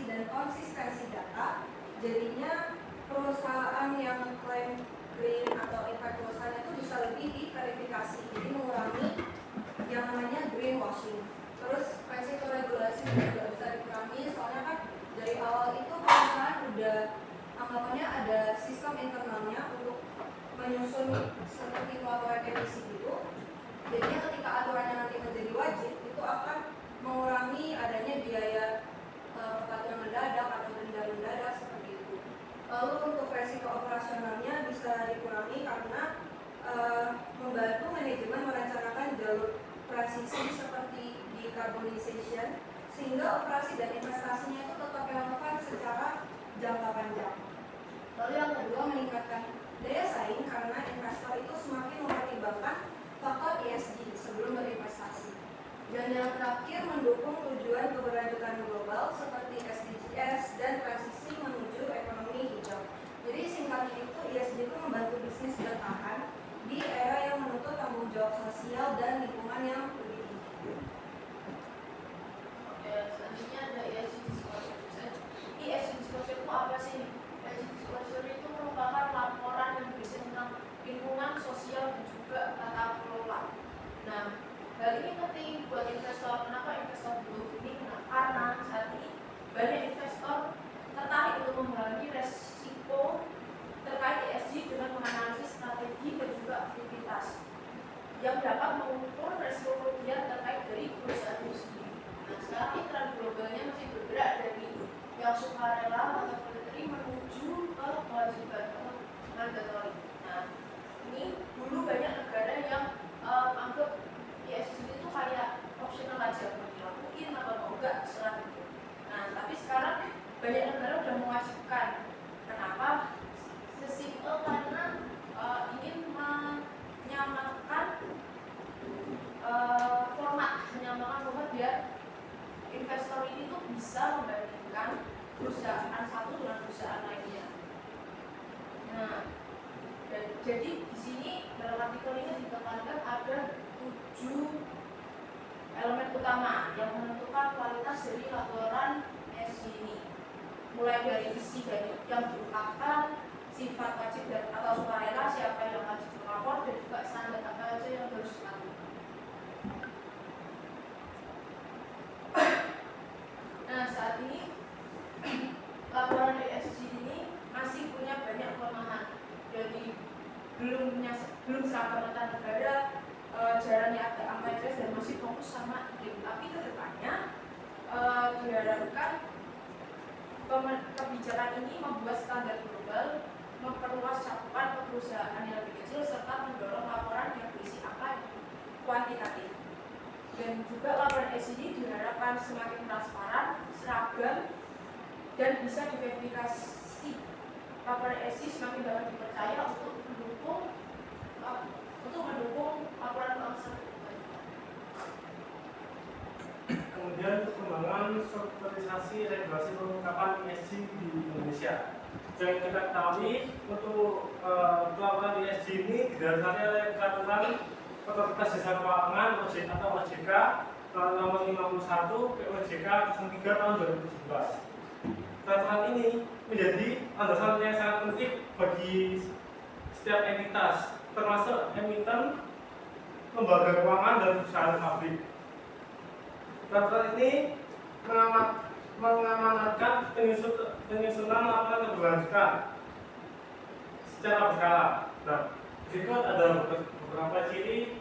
akurasi dan konsistensi data. Jadinya perusahaan yang klaim green atau impact perusahaan itu bisa lebih diverifikasi, jadi mengurangi yang namanya greenwashing. Terus resiko regulasi juga bisa dikurangi, soalnya kan dari awal itu perusahaan udah anggapannya ada sistem internalnya untuk menyusun seperti pelaporan emisi gitu. Jadinya ketika aturannya nanti menjadi wajib, itu akan mengurangi adanya biaya kepatuhan mendadak atau denda mendadak seperti itu. Lalu untuk resiko operasionalnya bisa dikurangi karena membantu manajemen merencanakan jalur transisi seperti decarbonization, sehingga operasi dan investasinya itu tetap relevan secara jangka panjang. Lalu yang kedua, meningkatkan daya saing karena investor itu semakin mempertimbangkan faktor ESG sebelum berinvestasi. Dan yang terakhir, mendukung tujuan keberlanjutan global seperti SDGs dan transisi menuju ekonomi hijau. Jadi singkatnya itu, ESG itu membantu bisnis bertahan di era yang menuntut tanggung jawab sosial dan lingkungan yang lebih tinggi. Oke, selanjutnya ada ESG disclosure. ESG disclosure itu apa sih? ESG disclosure itu merupakan laporan yang berisi tentang lingkungan, sosial, dan juga tata kelola. Nah, hal ini penting buat investor. Kenapa investor butuh ini? Karena saat ini banyak investor tertarik untuk mengurangi resiko terkait ESG dengan menganalisis strategi dan juga aktivitas yang dapat mengukur resiko kerugian terkait dari perusahaan itu sendiri. Nah, sekarang ini tren globalnya masih bergerak dari yang sukarela atau voluntary menuju ke kewajiban atau mandatory. Nah, ini dulu banyak negara yang anggap ESG itu kayak optional aja, mau dilakuin atau mau enggak serah itu. Nah, tapi sekarang banyak negara sudah mewajibkan. Kenapa? Sesimpel karena ingin menyamakan format biar investor ini tuh bisa membandingkan perusahaan satu dengan perusahaan lainnya. Nah, jadi di sini dalam artikel ini ditekankan ada 7 elemen utama yang menentukan kualitas dari laporan ESG ini, mulai dari isi yang diungkapkan, sifat wajib dan atau sukarela, siapa yang wajib melapor, dan juga standar apa saja yang harus dilakukan. Nah, saat ini laporan ESG ini masih punya banyak kelemahan. Jadi belum seragam antar negara, jalannya agak ambiguous dan masih fokus sama iklim. Tapi kedepannya diharapkan kebijakan ini membuat standar global, memperluas cakupan perusahaan yang lebih kecil, serta mendorong laporan yang berisi angka kuantitatif. Dan juga laporan ESG diharapkan semakin transparan, seragam, dan bisa diverifikasi. Laporan ESG semakin dapat dipercaya untuk mendukung laporan keuangan. Kemudian perkembangan strukturisasi regulasi pengungkapan ESG di Indonesia. Yang kita ketahui untuk pelaporan ESG ini didasarkan oleh peraturan Otoritas Jasa Keuangan atau OJK nomor 51 POJK 03 tahun 2017. Peraturan ini menjadi landasan yang sangat penting bagi setiap entitas, termasuk emiten, lembaga keuangan dan perusahaan pabrik. Peraturan ini mengamanatkan penyusunan laporan keberlanjutan secara berkala. Nah, berikut ada beberapa ciri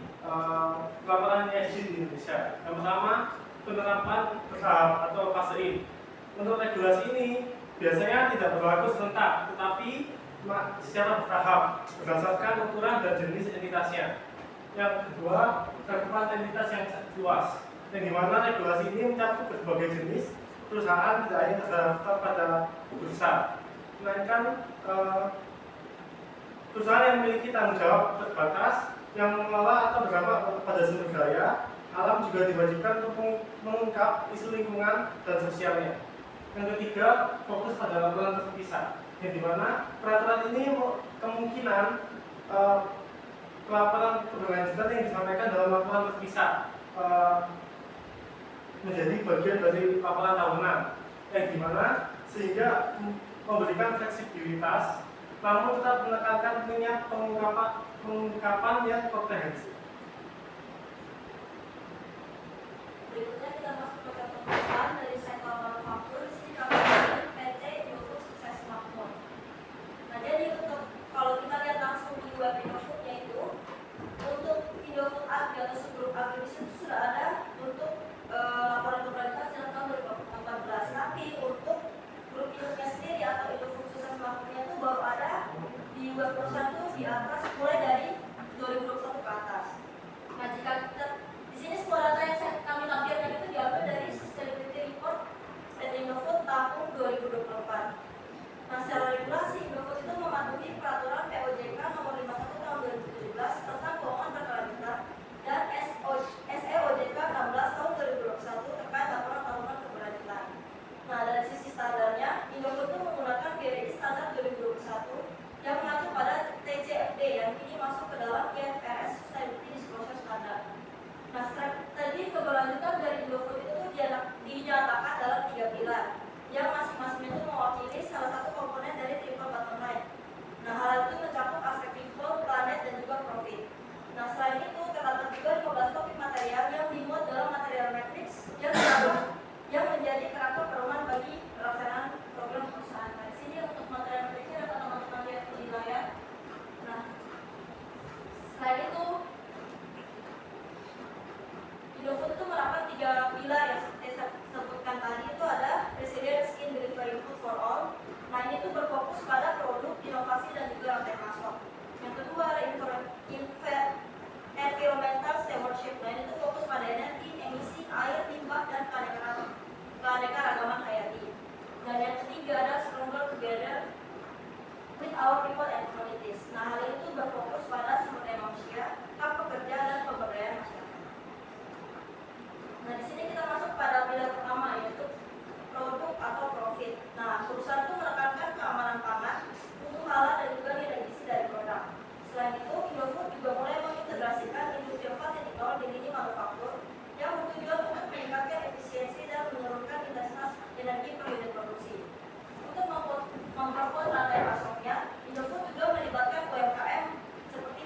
laporan ESG di Indonesia. Yang pertama, penerapan bertahap atau fase in. Untuk regulasi ini biasanya tidak berlaku serentak, tetapi secara bertahap berdasarkan ukuran dan jenis entitasnya. Yang kedua, cakupan entitas yang luas, yang dimana regulasi ini mencakup berbagai jenis perusahaan, tidak hanya terdaftar pada bursa, melainkan perusahaan yang memiliki tanggung jawab terbatas, yang mengelola atau berdampak pada sumber daya alam juga diwajibkan untuk mengungkap isu lingkungan dan sosialnya. Yang ketiga, fokus pada laporan terpisah, yang dimana peraturan ini kemungkinan laporan keberlanjutan yang disampaikan dalam laporan terpisah menjadi bagian dari laporan tahunan. yang dimana sehingga memberikan fleksibilitas namun tetap menekankan minat pengungkapan yang komprehensif. Berikutnya kita masuk ke contoh dari sektor manufaktur. Di sini kami memilih PT Indofood Sukses Makmur. Nah, jadi untuk kalau kita lihat langsung di web Indofoodnya itu, untuk Indofood Agri atau subgrup Agri di situ sudah ada untuk laporan totalitas dalam tahun 2014. Tapi untuk grup induknya sendiri atau Indofood Sukses Makmurnya itu baru ada di web perusahaan itu di atas mulai dari 2021 ke atas. Nah, jika kita di sini semua data yang kami tampilkan itu diambil dari Sustainability Report PT Indofood tahun 2024. Nah, secara regulasi Indofood itu mematuhi peraturan POJK nomor 51 tahun 2017 tentang keuangan berkelanjutan dan SEOJK 16 tahun 2021 terkait laporan tahunan keberlanjutan. Nah, dari sisi standarnya, Indofood itu menggunakan GRI standar 2021 yang mengacu pada TCFD yang kini masuk ke dalam IFRS Sustainability Disclosure Standard. Nah, strategi keberlanjutan dari Indofood itu dinyatakan dalam 3 pilar yang masing-masing itu mewakili salah satu komponen dari triple bottom line. Nah, hal itu mencakup aspek people, planet, dan juga profit. Nah, selain itu terdapat juga 15 topik material yang dimuat dalam material matrix yang menjadi kerangka pedoman bagi pelaksanaan program perusahaan. Nah, di sini untuk material matrixnya dapat teman-teman lihat di layar. Nah, selain itu Indofood itu menerapkan 3 pilar yang seperti saya sebutkan tadi. Itu ada resilience in delivering food for all. Nah, ini tuh berfokus pada produk, inovasi, dan juga rantai pasok. Yang kedua ada environmental stewardship. Nah, ini tuh fokus pada energi, emisi, air, limbah, dan keanekaragaman hayati. Dan yang ketiga ada stronger together with our people and communities. Nah, hal ini tuh berfokus pada sumber daya manusia, hak pekerja, dan pemberdayaan masyarakat. Nah, di sini kita masuk pada pilar pertama, yaitu produk atau profit. Nah, perusahaan itu menekankan keamanan pangan, mutu halal, dan juga nilai gizi dari produk. Selain itu, Indofood juga mulai mengintegrasikan industri 4.0 di lini manufaktur yang bertujuan untuk meningkatkan efisiensi dan menurunkan intensitas energi per unit produksi. Untuk memperkuat rantai pasoknya, Indofood juga melibatkan UMKM seperti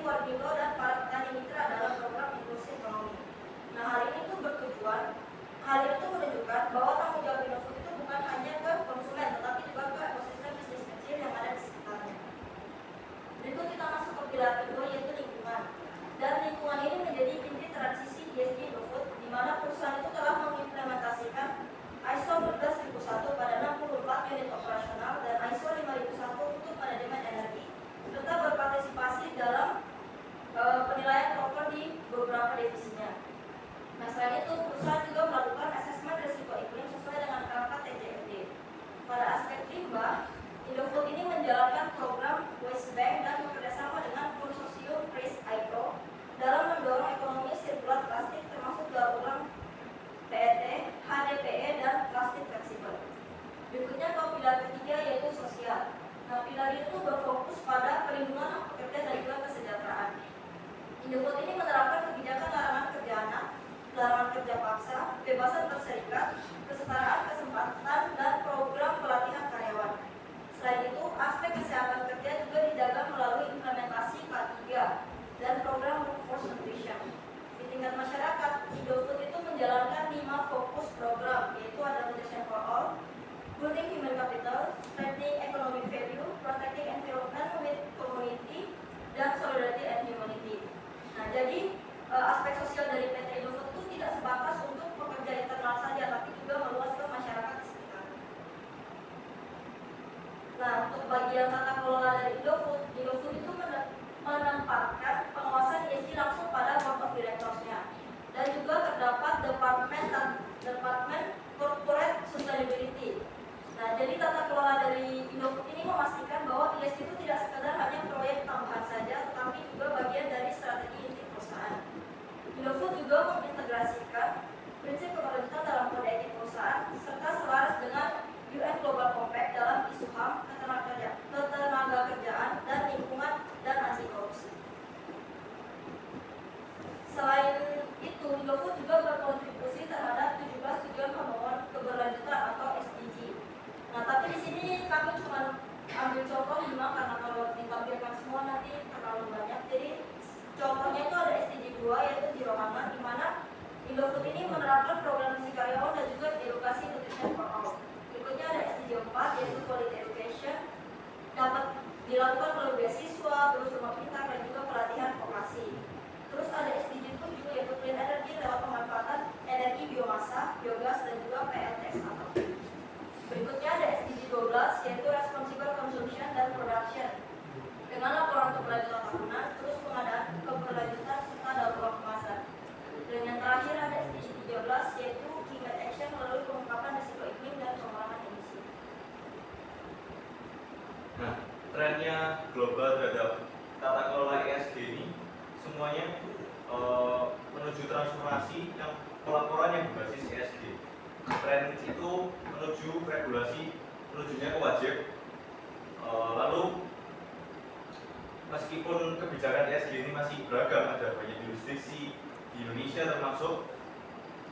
meskipun kebijakan ESG ini masih beragam, ada banyak jurisdiksi di Indonesia termasuk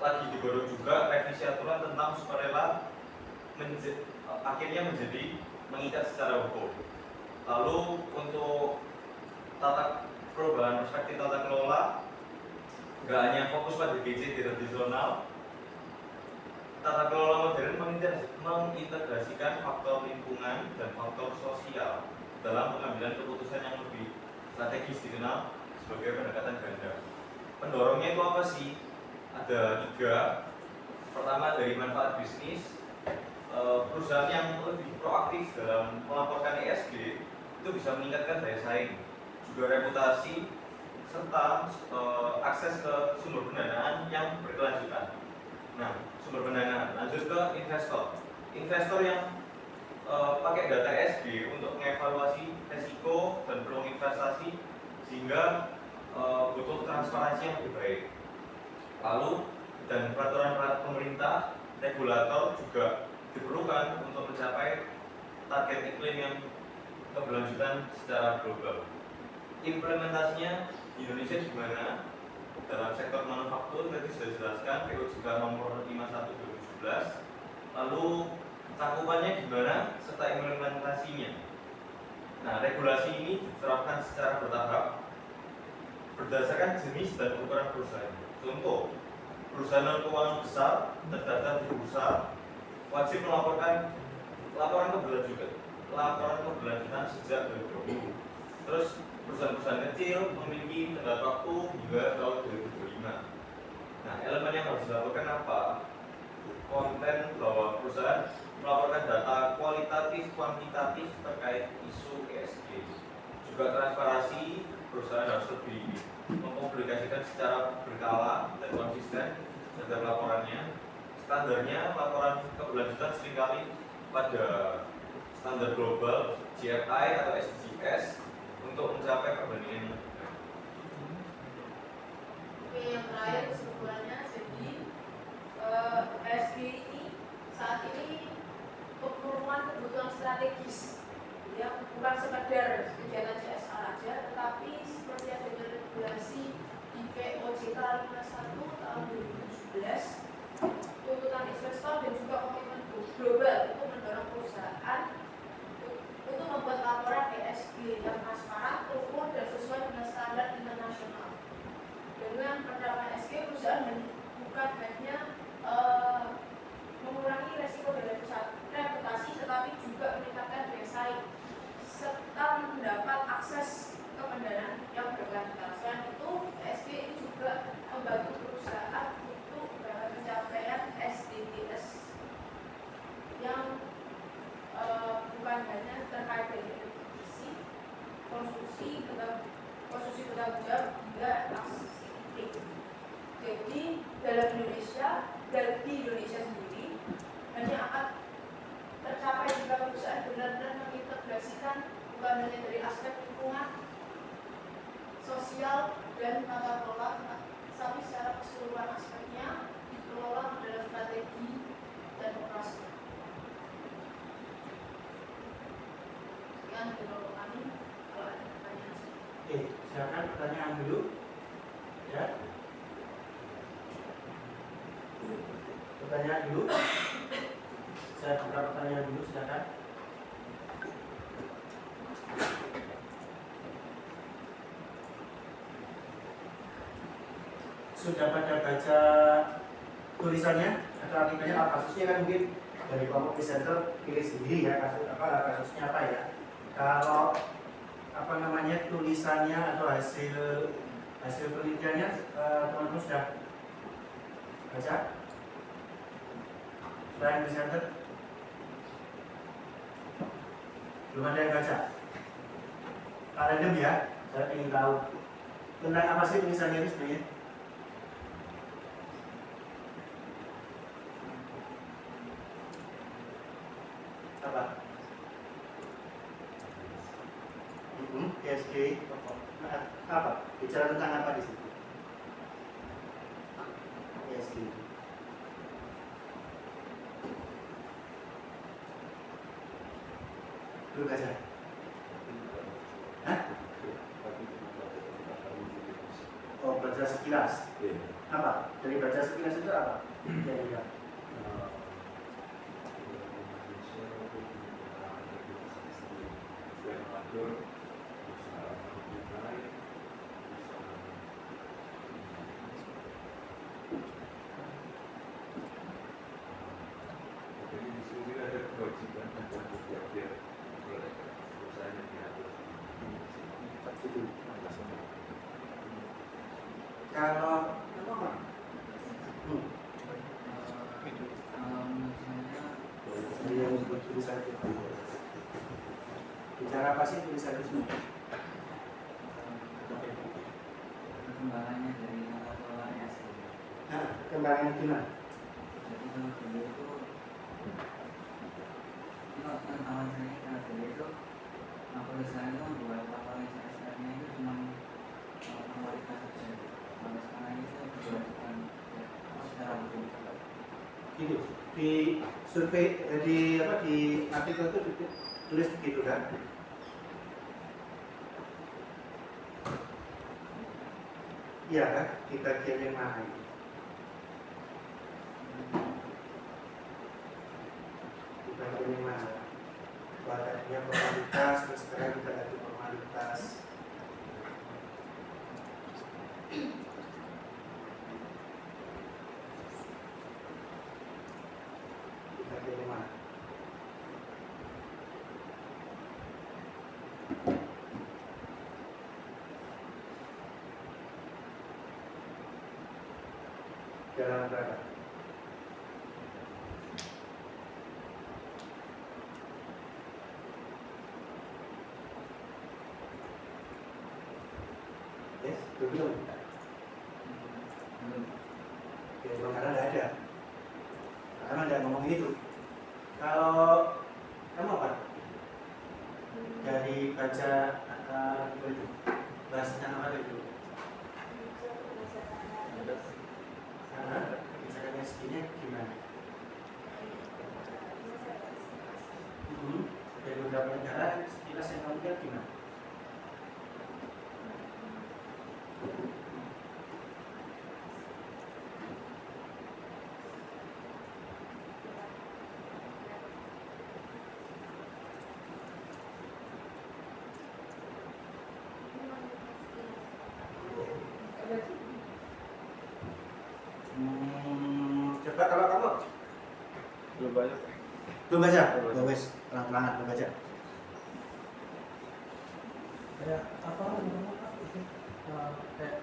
lagi digodok juga revisi aturan tentang sukarela akhirnya menjadi mengikat secara hukum. Lalu untuk perubahan perspektif tata kelola, nggak hanya fokus pada GCT tradisional, tata kelola modern mengintegrasikan faktor lingkungan dan faktor sosial dalam pengambilan keputusan yang lebih strategis, dikenal sebagai pendekatan ganda. Pendorongnya itu apa sih? Ada 3. Pertama, dari manfaat bisnis. Perusahaan yang lebih proaktif dalam melaporkan ESG itu bisa meningkatkan daya saing, juga reputasi, serta akses ke sumber pendanaan yang berkelanjutan. Nah, sumber pendanaan, lanjut ke investor. Investor yang pakai data ESG untuk mengevaluasi resiko dan peluang investasi sehingga butuh transparansi yang lebih baik. Lalu dan peraturan pemerintah, regulator juga diperlukan untuk mencapai target iklim yang keberlanjutan secara global. Implementasinya di Indonesia gimana? Dalam sektor manufaktur tadi sudah dijelaskan POJK nomor 51/2017. Lalu cakupannya gimana serta implementasinya. Nah, regulasi ini diterapkan secara bertahap berdasarkan jenis dan ukuran perusahaan. Contoh, perusahaan non keuangan besar terdaftar di bursa wajib melaporkan laporan keberlanjutan sejak 2020. Terus perusahaan-perusahaan kecil memiliki tenggat waktu hingga tahun 2025. Nah, elemen yang harus dilaporkan apa? Konten bahwa perusahaan melaporkan data kualitatif kuantitatif terkait isu ESG. Juga transparansi, perusahaan harus lebih mempublikasikan secara berkala dan konsisten terhadap laporannya. Standarnya laporan keberlanjutan seringkali pada standar global GRI atau SDGs untuk mencapai perbandingan. Oke, yang terakhir kesimpulannya, jadi ESG ini saat ini merupakan kebutuhan strategis yang bukan sekedar kegiatan CSR aja, tetapi seperti adanya regulasi di POJK 51 tahun 2017, tuntutan investor dan juga komitmen global untuk mendorong perusahaan untuk membuat laporan ESG yang transparan, terukur, dan sesuai dengan standar internasional. Dengan penerapan ESG, perusahaan bukan hanya mengurangi resiko dan reputasi, tetapi juga meningkatkan daya saing serta mendapat akses ke pendanaan yang berkelanjutan. Selain itu, ESG ini juga membantu perusahaan untuk pencapaian SDGs yang bukan hanya terkait dengan efisiensi, konsumsi bertanggung jawab hingga aksi iklim. Jadi dalam Indonesia dan di Indonesia sendiri hanya akan tercapai jika perusahaan benar-benar mengintegrasikan bukan hanya dari aspek lingkungan, sosial dan tata kelola, tapi secara keseluruhan aspeknya dikelola dalam strategi dan operasi. Sekian dari kami. Kalau ada pertanyaan, Oke, silakan pertanyaan dulu. Ya. Pertanyaan dulu. Saya buka pertanyaan dulu, silakan. Sudah pada baca tulisannya atau artikelnya apa? Kasusnya kan mungkin dari kelompok presenter pilih sendiri ya, kasusnya apa ya. Kalau tulisannya atau hasil penelitiannya teman-teman sudah baca? Selain presenter belum ada yang baca. Random ya, saya ingin tahu tentang apa sih tulisannya ini sebenarnya. Apa? ESG apa? Bicara tentang apa di situ? ESG. Belum baca? Hah? sekilas. Apa? Dari baca sekilas itu apa? Kira-kira. Kalau apa? Yang disebut tulisan itu. Bicara apa sih tulisan itu? Perkembangannya dari tata kelola SD. Nah, perkembangannya gimana? Jadi kalau dulu itu pengetahuan saya kalau dulu itu perusahaan itu membuat laporan CSR-nya itu cuma formalitas saja. Kalau sekarang itu dilakukan secara hukum. Gitu. Di survei di apa di artikel itu tulis begitu kan? Iya kan? Di bagian yang mana itu? Di bagian yang mana? Badannya formalitas, terus sekarang kita ada formalitas. Di bagian yang mana? Jalan berapa? Yes, belum. Belum. Ya, karena nggak ada. Karena nggak ngomong itu. Kalau kamu apa? Dari baca apa itu? Bahasanya apa itu? Karena kebijakannya segini gimana? Dari beberapa negara sekilas yang kamu lihat gimana? Coba kalau kamu Belum banyak. belum baca? Belum wes, pelan-pelan belum baca. Kayak apa namanya itu kayak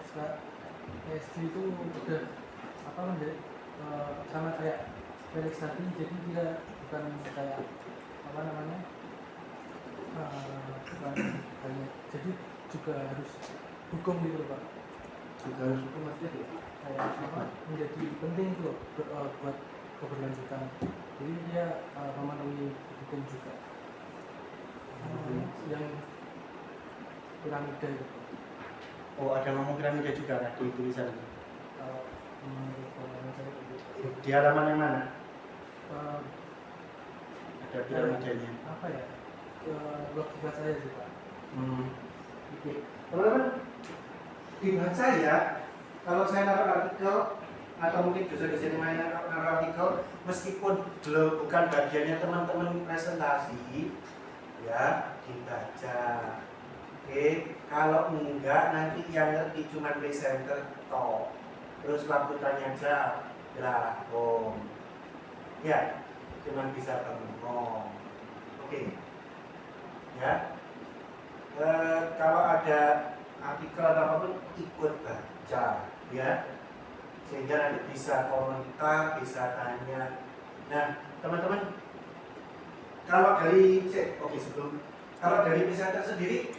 SD itu udah apa menjadi sama kayak Felix tadi, jadi dia bukan kayak apa namanya bukan hanya jadi juga harus hukum gitu loh, Pak. Juga harus hukum maksudnya ya? Kayak apa menjadi penting gitu loh buat keberlanjutan, jadi dia memenuhi hukum juga. Yang piramida itu Oh, ada ngomong piramida juga kan di tulisan itu. kalau menurut pengalaman saya begitu. Di halaman yang mana? Eh, Ada piramidanya. apa ya logika saya sih, Pak. Oke. Teman-teman, dibaca ya. Kalau saya naruh artikel atau mungkin dosen-dosen yang lain naruh artikel, meskipun belum bukan bagiannya teman-teman presentasi, ya dibaca. Oke, kalau enggak nanti yang ngerti cuma presenter toh. Terus waktu tanya jawab, belakang. Ya, cuma bisa bengong. Oke. Ya. Kalau ada artikel atau apapun ikut baca, ya. Sehingga nanti bisa komentar, bisa tanya. Nah, teman-teman, kalau dari kalau dari presenter sendiri,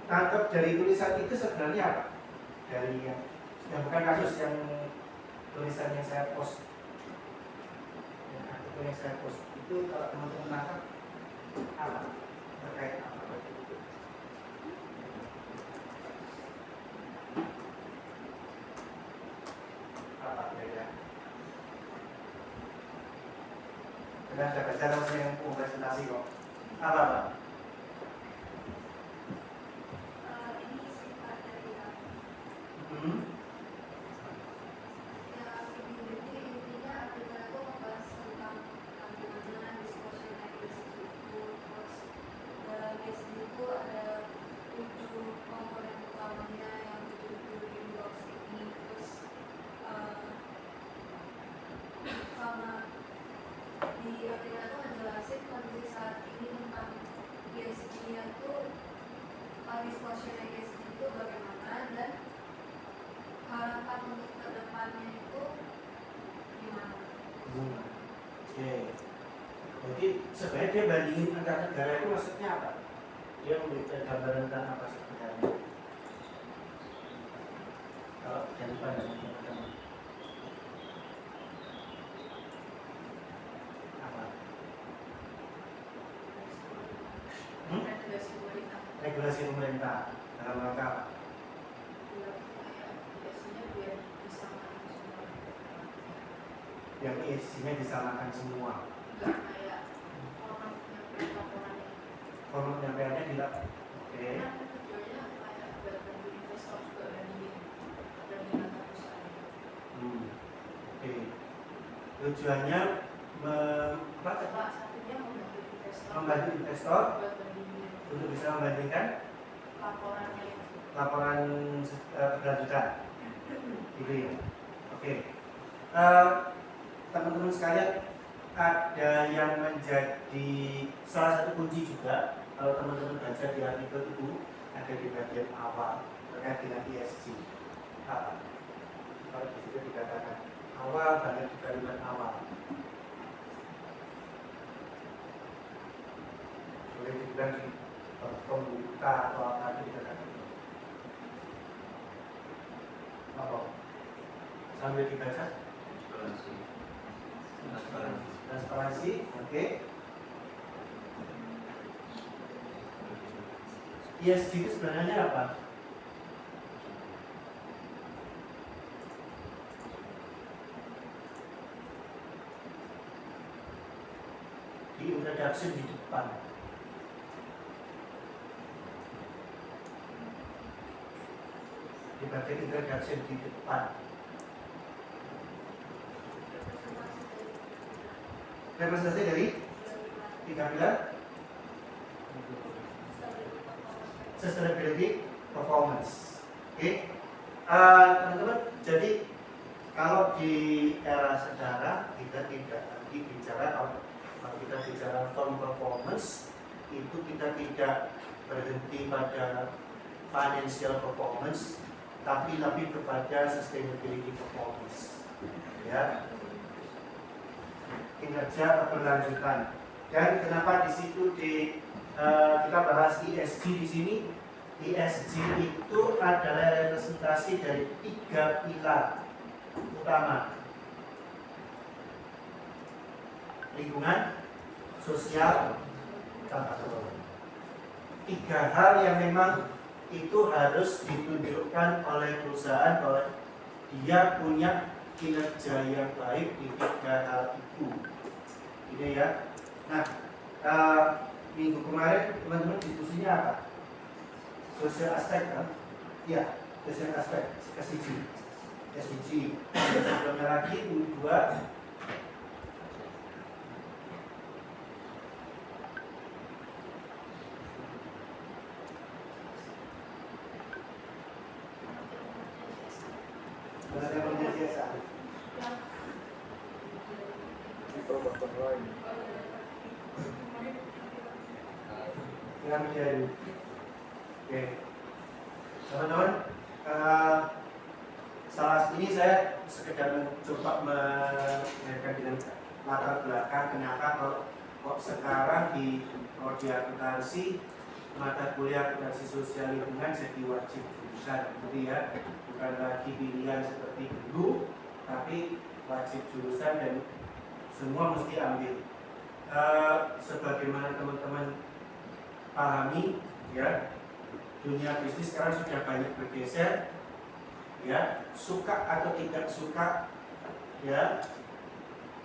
tangkap dari tulisan itu sebenarnya apa? Dari yang bukan kasus, yang tulisan yang saya post, yang artikel yang saya post itu, kalau teman-teman tangkap apa? Terkait apa? Apa ya? Sudah ada baca langsung yang mau presentasi kok. Apa? Ini sifat dari Hmm? keuntungannya itu gimana? Oke. Jadi sebenarnya dia bandingin antar negara itu maksudnya apa? Dia memberikan gambaran tentang apa sebenarnya? Kalau dari pandangan teman-teman, apa? Regulasi pemerintah. Regulasi pemerintah dalam rangka apa? Biasanya biar disamakan semua. Yang ESG-nya disamakan semua. Enggak kayak formatnya laporannya. Format penyampaiannya tidak. Oke. Karena tujuannya kayak buat bantu investor juga bandingin antar perusahaan. Oke. Tujuannya Salah satunya membantu investor buat bandingin untuk bisa membandingkan laporannya itu. laporan keberlanjutan. Gitu ya. Oke. Teman-teman sekalian, ada yang menjadi salah satu kunci juga kalau teman-teman baca di artikel itu ada di bagian awal terkait dengan ESG. Apa? Kalau di situ dikatakan awal banget di kalimat awal. Boleh dibilang di pembuka atau apa itu dikatakan. Apa? Sambil dibaca. Transparansi, oke. ESG itu sebenarnya apa? Di introduction di depan. Di bagian introduction di depan. Representasi dari 3 pilar sustainability performance. Oke. Teman-teman, jadi kalau di era sekarang kita tidak lagi bicara, kalau kita bicara firm performance itu kita tidak berhenti pada financial performance, tapi lebih kepada sustainability performance. Ya. Kinerja keberlanjutan. Dan kenapa di situ kita bahas ESG di sini? ESG itu adalah representasi dari 3 pilar utama: lingkungan, sosial, tata kelola. 3 hal yang memang itu harus ditunjukkan oleh perusahaan bahwa dia punya kinerja yang baik di 3 hal itu. Ini ya. Nah, minggu kemarin teman-teman diskusinya apa? Social aspect kan? Ya, social aspect SDG. Sebelumnya lagi minggu 2 yang menjadi. Oke, teman-teman, salah ini saya sekedar mencoba mengajarkan dengan latar belakang kenapa kok sekarang di prodi akuntansi mata kuliah akuntansi sosial lingkungan jadi wajib jurusan, gitu ya, bukan lagi pilihan seperti dulu, tapi wajib jurusan dan semua mesti ambil. Sebagaimana teman-teman pahami, ya, dunia bisnis sekarang sudah banyak bergeser, ya, suka atau tidak suka, ya.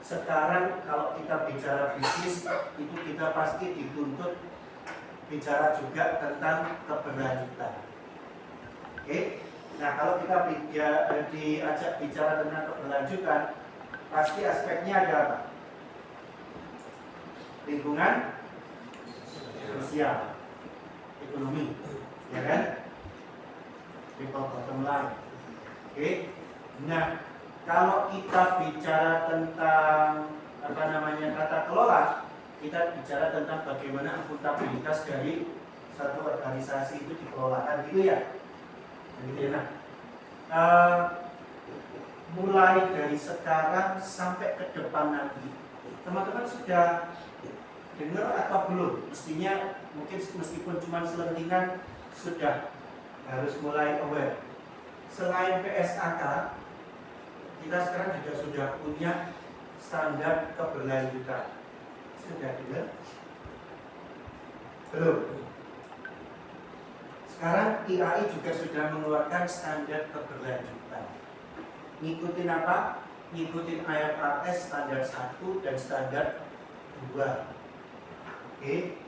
Sekarang kalau kita bicara bisnis itu kita pasti dituntut bicara juga tentang keberlanjutan. Oke, nah kalau kita diajak bicara tentang keberlanjutan, pasti aspeknya ada apa? Lingkungan, sosial, ekonomi, ya kan? People bottom line. Oke. Nah, kalau kita bicara tentang tata kelola, kita bicara tentang bagaimana akuntabilitas dari satu organisasi itu dikelola, kan gitu ya? Gitu ya. Nah, mulai dari sekarang sampai ke depan nanti, teman-teman sudah dengar atau belum? Mestinya mungkin meskipun cuma selentingan sudah harus mulai aware. Selain PSAK, kita sekarang juga sudah punya standar keberlanjutan. Sudah dengar? Belum? Sekarang IAI juga sudah mengeluarkan standar keberlanjutan. Ngikutin apa? Ngikutin IFRS standar 1 dan standar 2. Oke.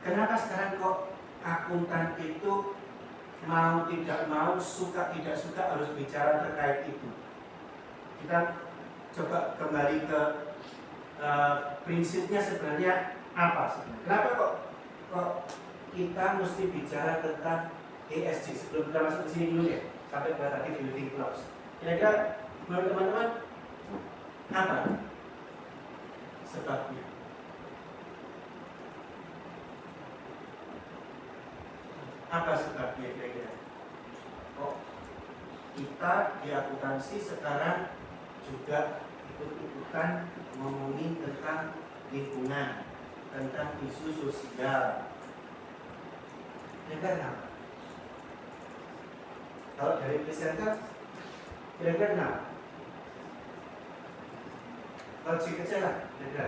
Kenapa sekarang kok akuntan itu mau tidak mau, suka tidak suka harus bicara terkait itu? Kita coba kembali ke prinsipnya sebenarnya apa? Kenapa kok kita mesti bicara tentang ESG? Sebelum kita masuk ke sini dulu ya, sampai ke tadi building blocks. Kira-kira menurut teman-teman apa sebabnya? Apa sebabnya kira-kira? Oh, kita di akuntansi sekarang juga ikut-ikutan ngomongin tentang lingkungan, tentang isu sosial. Kira-kira kenapa? Kalau dari presenter, kira-kira kenapa? Logik aja lah, kira-kira.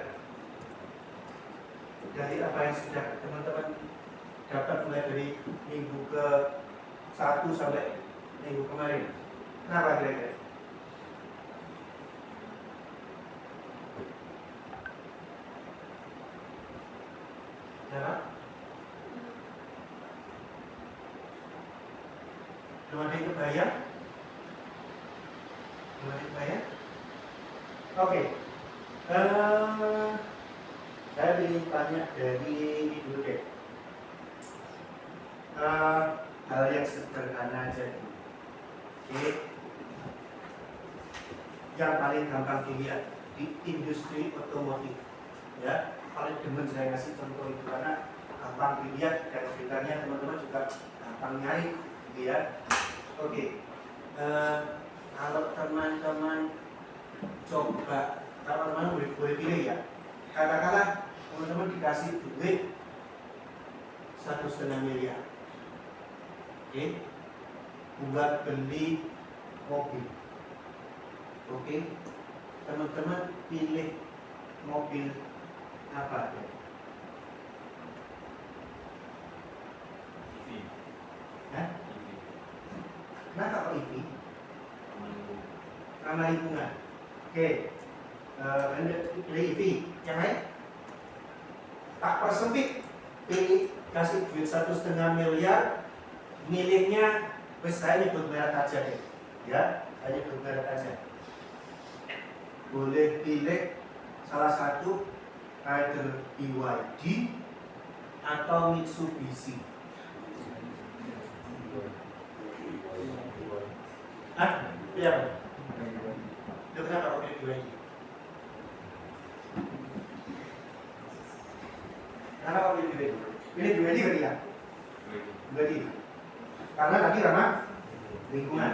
Dari apa yang sudah teman-teman dapat mulai dari minggu ke 1 sampai minggu kemarin. Kenapa kira-kira? Kenapa? Belum ada yang kebayang? Belum ada yang kebayang? Oke. Saya ingin tanya dari ini dulu deh. Hal yang sederhana aja. Oke. Yang paling gampang dilihat di industri otomotif, ya, paling demen saya kasih contoh itu karena gampang dilihat dan sekitarnya teman-teman juga gampang nyari, gitu ya. Oke. Kalau teman-teman coba, kalau teman-teman boleh pilih ya, katakanlah teman-teman dikasih duit 1,5 miliar. Oke, buat beli mobil. Oke, teman-teman pilih mobil apa ya? EV. Hah? Kenapa kok EV? Ramah lingkungan. Oke, pilih EV. Yang lain? Tak persempit, pilih kasih duit 1,5 miliar. Milihnya, saya nyebut merek aja deh, ya, saya nyebut merek aja. Boleh pilih salah satu, either BYD atau Mitsubishi. Hah? Pilih apa? Itu kenapa kok pilih BYD? Kenapa kok pilih BYD? Pilih BYD berarti ya? BYD. Karena tadi ramah lingkungan.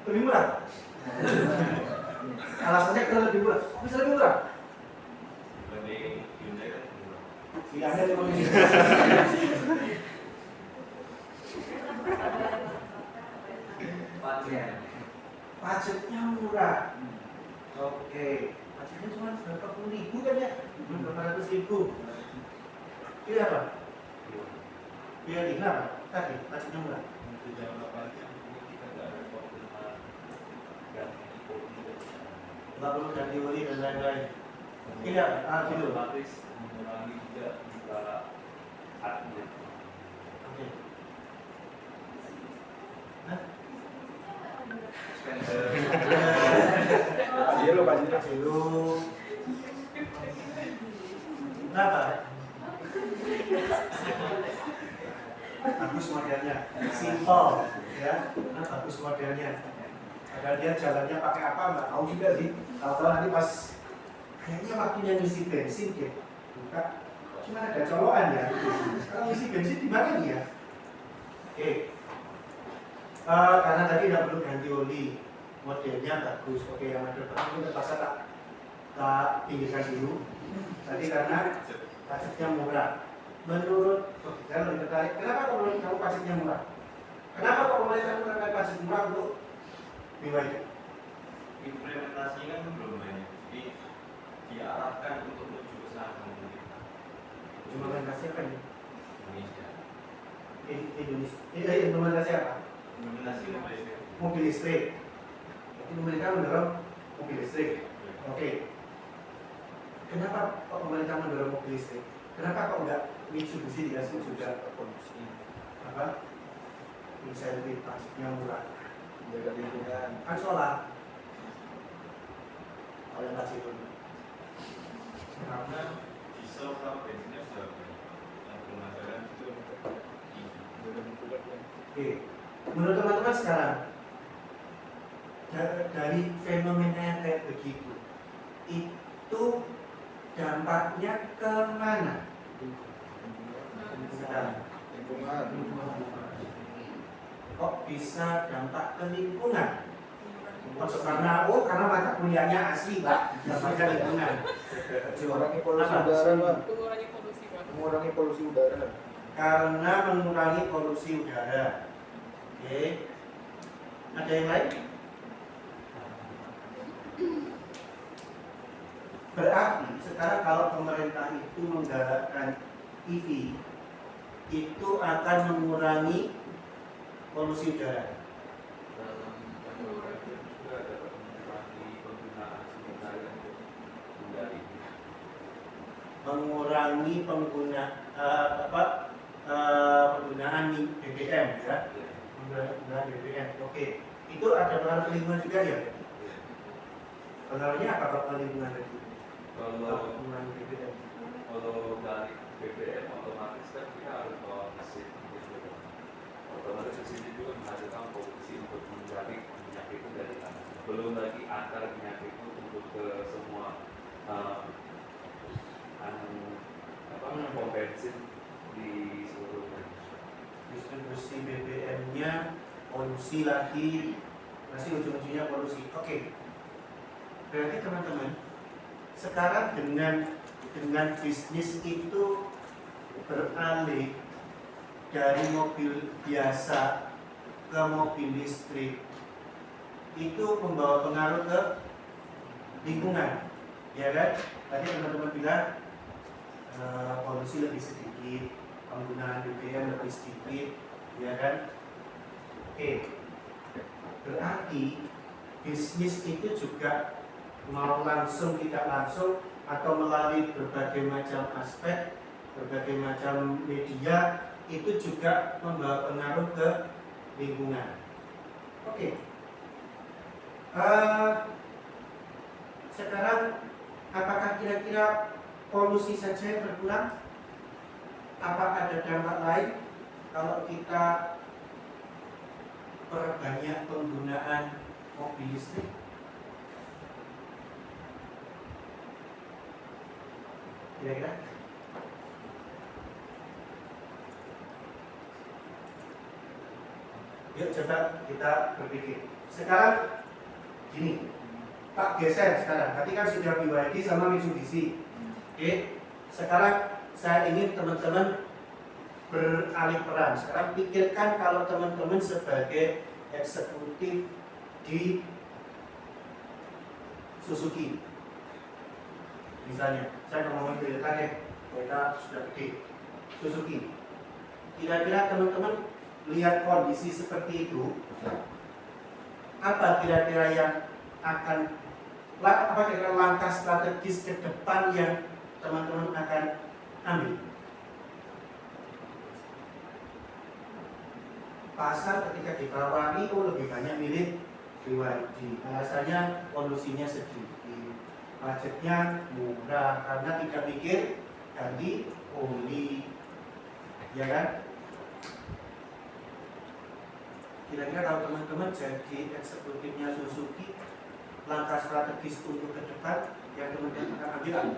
Lebih murah. Alasannya karena lebih murah. Bisa lebih murah. Lebih Hyundai kan murah. Si Anda cuma ini. Pajaknya murah. Oke. Pajaknya cuma berapa puluh ribu kan ya? Berapa ratus ribu. Pilih apa? Pilih kenapa? Tadi pajaknya murah. Nggak perlu ganti oli dan lain-lain. Pilih apa? Dulu. Mengurangi juga jumlah atlet. Oke. Pajero, Pajero. Kenapa? Bagus modelnya, simple, ya. Bagus modelnya. Padahal dia jalannya pakai apa nggak tahu juga sih. Tahu-tahu nanti pas kayaknya waktunya ngisi bensin deh. Buka, cuma ada colokan ya. Kalau ngisi bensin di mana ya? Oke. Karena tadi nggak perlu ganti oli, modelnya bagus. Oke, yang model pertama itu terpaksa tak pinggirkan dulu. Tadi karena pajaknya murah. Menurut saya lebih tertarik. Kenapa kok menurut kamu pajaknya murah? Kenapa kok pemerintah menerapkan pajak murah untuk BYD? Implementasinya kan belum banyak, jadi diarahkan untuk menuju ke sana pemerintah Implementasi apa ini? Indonesia. Implementasi apa? Implementasi Indonesia. Mobil listrik. Jadi pemerintah mendorong mobil listrik. Oke. Kenapa kok pemerintah mendorong mobil listrik? Kenapa kok enggak Mitsubishi dikasih juga apa? Insentif pajaknya murah. Jaga lingkungan. Kan solar. Oleh pajak itu. Karena diesel sama bensinnya sudah banyak, yang permasalahan itu Oke. Menurut teman-teman sekarang dari fenomena yang kayak begitu itu dampaknya kemana? Sekarang kok bisa dampak ke lingkungan? Karena mata kuliahnya asli, Pak, dampaknya lingkungan. Mengurangi polusi udara, Pak. Mengurangi polusi udara. Karena mengurangi polusi udara. Oke. Ada yang lain? Berarti sekarang kalau pemerintah itu menggalakkan EV itu akan mengurangi polusi udara. Mengurangi penggunaan BBM ya. Penggunaan BBM. Oke. Itu ada pengaruh ke lingkungan juga ya? Pengaruhnya apa ke lingkungan tadi? Penggunaan BBM. Kalau dari BBM otomatis kan kita harus bawa mesin gitu. Otomatis mesin itu kan menghasilkan polusi untuk mencari minyak itu dari tanah. Belum lagi antar minyak itu untuk ke semua pom bensin di seluruh Indonesia. Distribusi BBM-nya polusi lagi, masih ujung-ujungnya polusi. Oke. Berarti teman-teman, sekarang dengan bisnis itu beralih dari mobil biasa ke mobil listrik, itu membawa pengaruh ke lingkungan, ya kan? Tadi teman-teman bilang polusi lebih sedikit, penggunaan BBM lebih sedikit, ya kan? Oke, berarti bisnis itu juga mau langsung tidak langsung atau melalui berbagai macam aspek, berbagai macam media itu juga membawa pengaruh ke lingkungan. Oke. Sekarang apakah kira-kira polusi saja yang berkurang? Apa ada dampak lain kalau kita perbanyak penggunaan mobil listrik? Kira-kira? Yuk coba kita berpikir. Sekarang gini, Pak geser sekarang. Tadi kan sudah BYD sama Mitsubishi. Oke, sekarang saya ingin teman-teman beralih peran. Sekarang pikirkan kalau teman-teman sebagai eksekutif di Suzuki. Misalnya, saya ngomongin Toyota deh, Toyota sudah gede. Suzuki. Kira-kira teman-teman lihat kondisi seperti itu, apa kira-kira yang akan langkah strategis ke depan yang teman-teman akan ambil? Pasar ketika ditawari lebih banyak milih BYD, alasannya polusinya sedikit, pajaknya murah karena tidak mikir ganti oli, ya kan? Kira-kira kalau teman-teman jadi eksekutifnya Suzuki, langkah strategis untuk ke depan yang teman-teman akan ambil apa?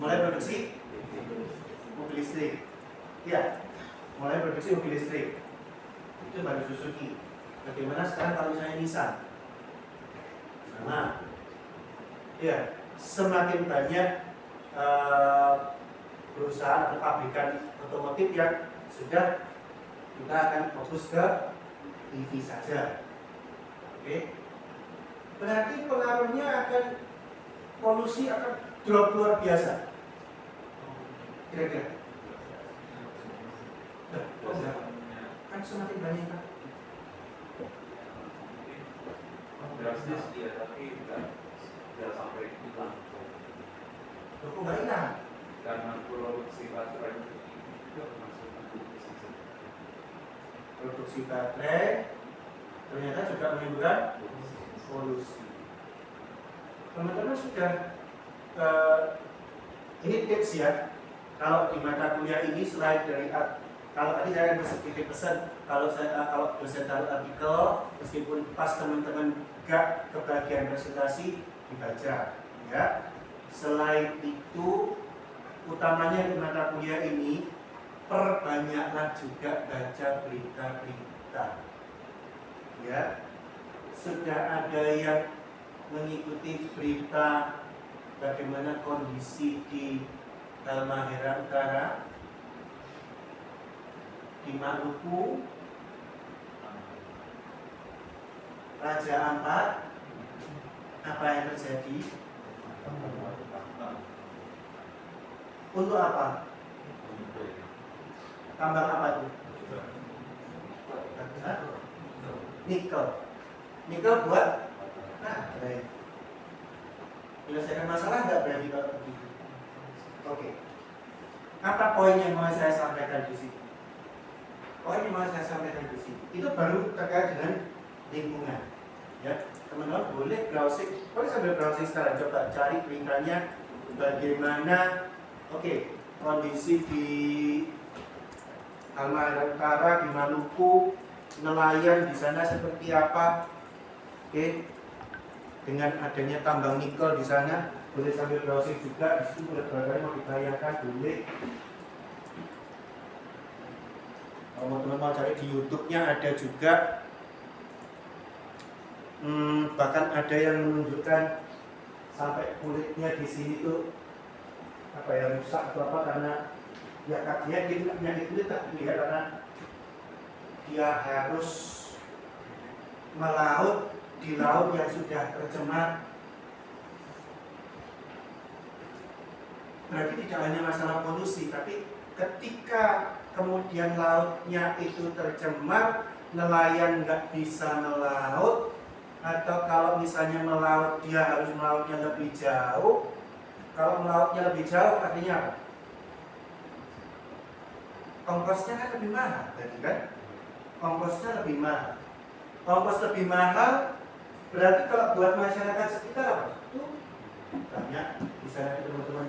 Mulai produksi mobil listrik, ya, mulai produksi mobil listrik. itu baru Suzuki. Bagaimana sekarang kalau misalnya Nissan? Sama. Ya, semakin banyak perusahaan atau pabrikan otomotif yang sudah kita akan fokus ke EV saja. Oke. Berarti pengaruhnya akan polusi akan drop luar biasa. Kira-kira. Kan semakin banyak kan? drastis dia tapi tidak sampai hilang. Kok nggak hilang? Karena produksi baterai itu masuk Produksi baterai ternyata juga menimbulkan polusi. Teman-teman sudah ini tips ya. Kalau di mata kuliah ini selain dari kalau tadi saya sedikit pesan kalau dosen taruh artikel meskipun pas teman-teman gak kebagian presentasi dibaca ya. Selain itu utamanya di mata kuliah ini perbanyaklah juga baca berita-berita ya. Sudah ada yang mengikuti berita bagaimana kondisi di Halmahera Utara, di Maluku, Raja Ampat, apa yang terjadi? Untuk apa? Tambang apa itu? Nikel. Nikel buat baterai. Menyelesaikan masalah nggak berarti kalau begitu? Oke. Apa poin yang mau saya sampaikan di sini? Poin yang mau saya sampaikan di sini itu baru terkait dengan lingkungan. Ya, teman-teman boleh browsing. Boleh sambil browsing sekarang coba cari beritanya bagaimana. Oke, kondisi di Halmahera Utara, di Maluku, nelayan di sana seperti apa? Oke, dengan adanya tambang nikel di sana, boleh sambil browsing juga. Di situ boleh barangkali mau dibayangkan boleh. Kalau teman-teman mau cari di YouTube-nya ada juga. Bahkan ada yang menunjukkan sampai kulitnya di sini tuh apa ya rusak atau apa karena ya dia penyakit kulit tapi ya karena dia harus melaut di laut yang sudah tercemar. Berarti tidak hanya masalah polusi, tapi ketika kemudian lautnya itu tercemar, nelayan nggak bisa melaut, atau kalau misalnya melaut dia harus melautnya lebih jauh. Kalau melautnya lebih jauh artinya apa? Ongkosnya kan lebih mahal, jadi kan? Ongkosnya lebih mahal. Ongkos lebih mahal berarti kalau buat masyarakat sekitar apa? Itu banyak misalnya teman-teman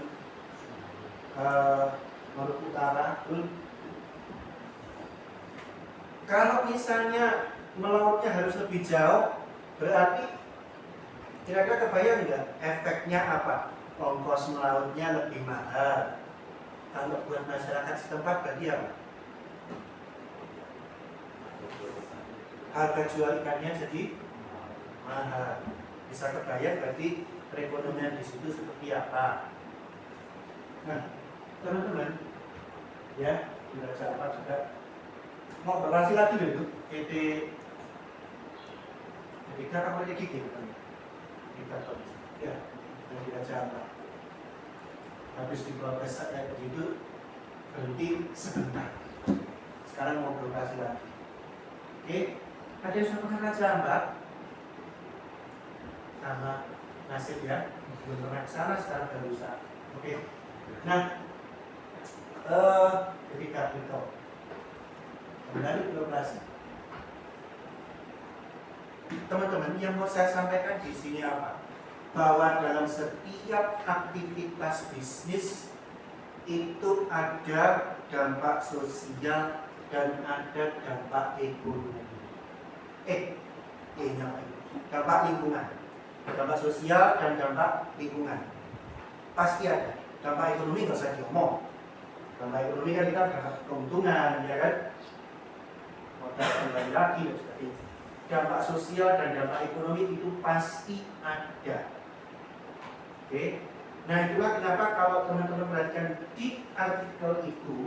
Maluku Utara. Kalau misalnya melautnya harus lebih jauh, berarti kira-kira kebayang nggak efeknya apa? Ongkos melautnya lebih mahal. Kalau buat masyarakat setempat berarti apa? Harga jual ikannya jadi mahal. Bisa kebayang berarti perekonomian di situ seperti apa? Nah, teman-teman, ya, tidak apa juga mau berhasil lagi itu PT ketika kamu lagi gigit kita ya, yang tidak apa. Habis diprotes kayak begitu berhenti sebentar. Sekarang mau beroperasi lagi. Oke, ada yang sudah pernah Raja Ampat sama nasib ya, belum pernah ke sana sekarang baru bisa. Oke, nah ketika itu kembali beroperasi. Teman-teman, yang mau saya sampaikan di sini apa? Bahwa dalam setiap aktivitas bisnis itu ada dampak sosial dan ada dampak ekonomi. Dampak lingkungan, dampak sosial dan dampak lingkungan pasti ada. Dampak ekonomi nggak usah diomong. Dampak ekonomi kan kita dapat keuntungan, ya kan? modal kembali lagi dan sebagainya. Dampak sosial dan dampak ekonomi itu pasti ada. Oke. Nah, itulah kenapa kalau teman-teman perhatikan di artikel itu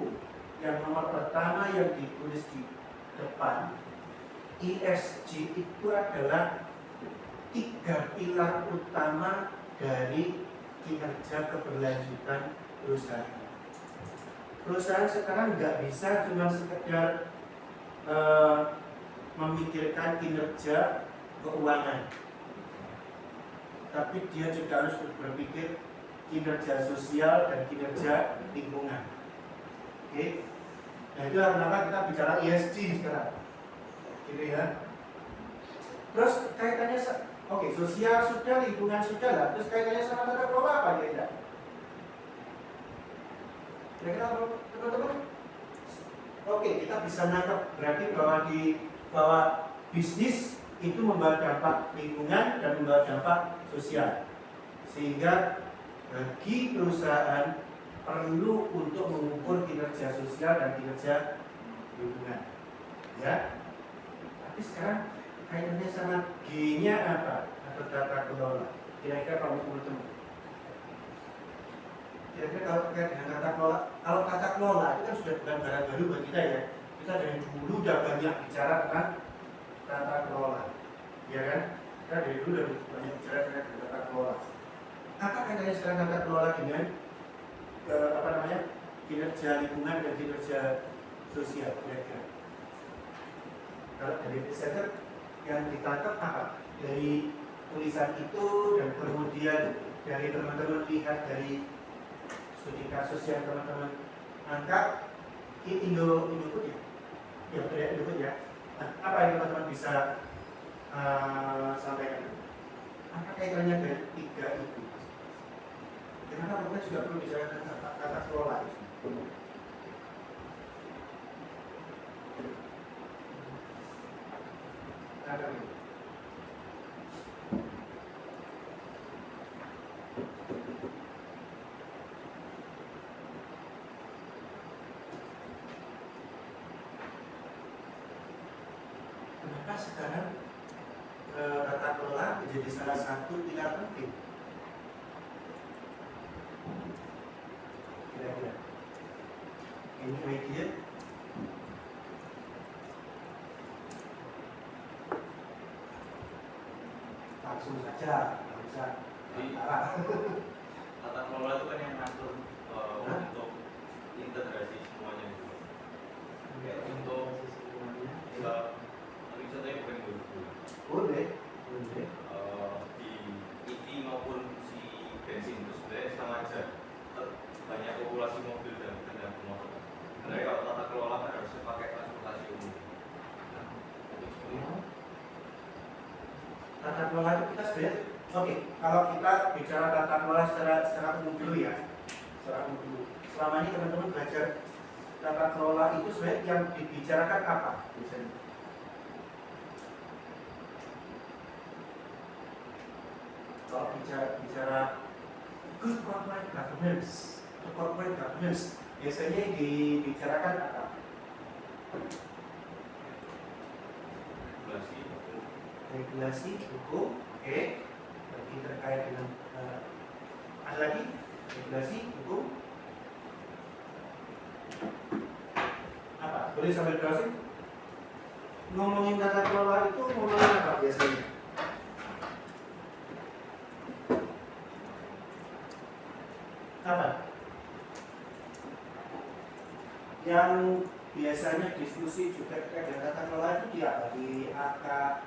yang nomor pertama yang ditulis di depan, ESG itu adalah 3 pilar utama dari kinerja keberlanjutan perusahaan. Perusahaan sekarang nggak bisa cuma sekedar memikirkan kinerja keuangan, tapi dia juga harus berpikir kinerja sosial dan kinerja lingkungan. Oke, nah itu kenapa kita bicara ESG sekarang, gitu ya. Terus kaitannya, oke, sosial sudah, lingkungan sudah lah. Terus kaitannya sama tata kelola apa ya? Kira-kira teman-teman, oke, kita bisa nangkap berarti bahwa bisnis itu membawa dampak lingkungan dan membawa dampak sosial, sehingga bagi perusahaan perlu untuk mengukur kinerja sosial dan kinerja lingkungan, ya. Tapi sekarang kaitannya sama G-nya apa? Atau tata kelola. Kira-kira kalau teman-teman, kira-kira kalau terkait dengan tata kelola, kalau tata kelola itu kan sudah bukan barang baru bagi kita ya. Kita dari dulu udah banyak bicara tentang tata kelola, ya kan? Kita dari dulu udah banyak bicara tentang tata kelola. Apa kaitannya sekarang tata kelola dengan kinerja lingkungan dan kinerja sosial, kira-kira? Kalau dari presenter yang ditangkap apa dari tulisan itu, dan kemudian dari teman-teman lihat dari studi kasus yang teman-teman angkat, ini Indofood ya, Indofood ya. Nah, apa yang teman-teman bisa sampaikan? Apa kaitannya dari 3 itu? Kenapa kita juga perlu bicara tentang tata kelola itu? Kenapa sekarang tata kelola menjadi salah satu pilar penting? Kira-kira ini idea? Langsung saja, nggak usah Tata kelola itu kan yang ngatur untuk integrasi semuanya gitu. Ya, untuk tapi contohnya bukan dulu. boleh. Di EV maupun si bensin itu sebenarnya sama aja. Banyak populasi mobil dan kendaraan bermotor. Sebenarnya kalau tata kelola kan harusnya pakai transportasi umum. Tata kelola itu kita sebenarnya, oke, kalau kita bicara tata kelola secara umum dulu ya, secara umum dulu. Selama ini teman-teman belajar tata kelola itu sebenarnya yang dibicarakan apa biasanya? Kalau bicara good corporate governance atau corporate governance, biasanya dibicarakan apa? Regulasi hukum, oke. Berarti terkait dengan ada lagi regulasi hukum apa? Boleh sambil browsing. Ngomongin tata kelola itu ngomongin apa biasanya? Apa? Yang biasanya diskusi juga terkait dengan tata kelola itu di apa?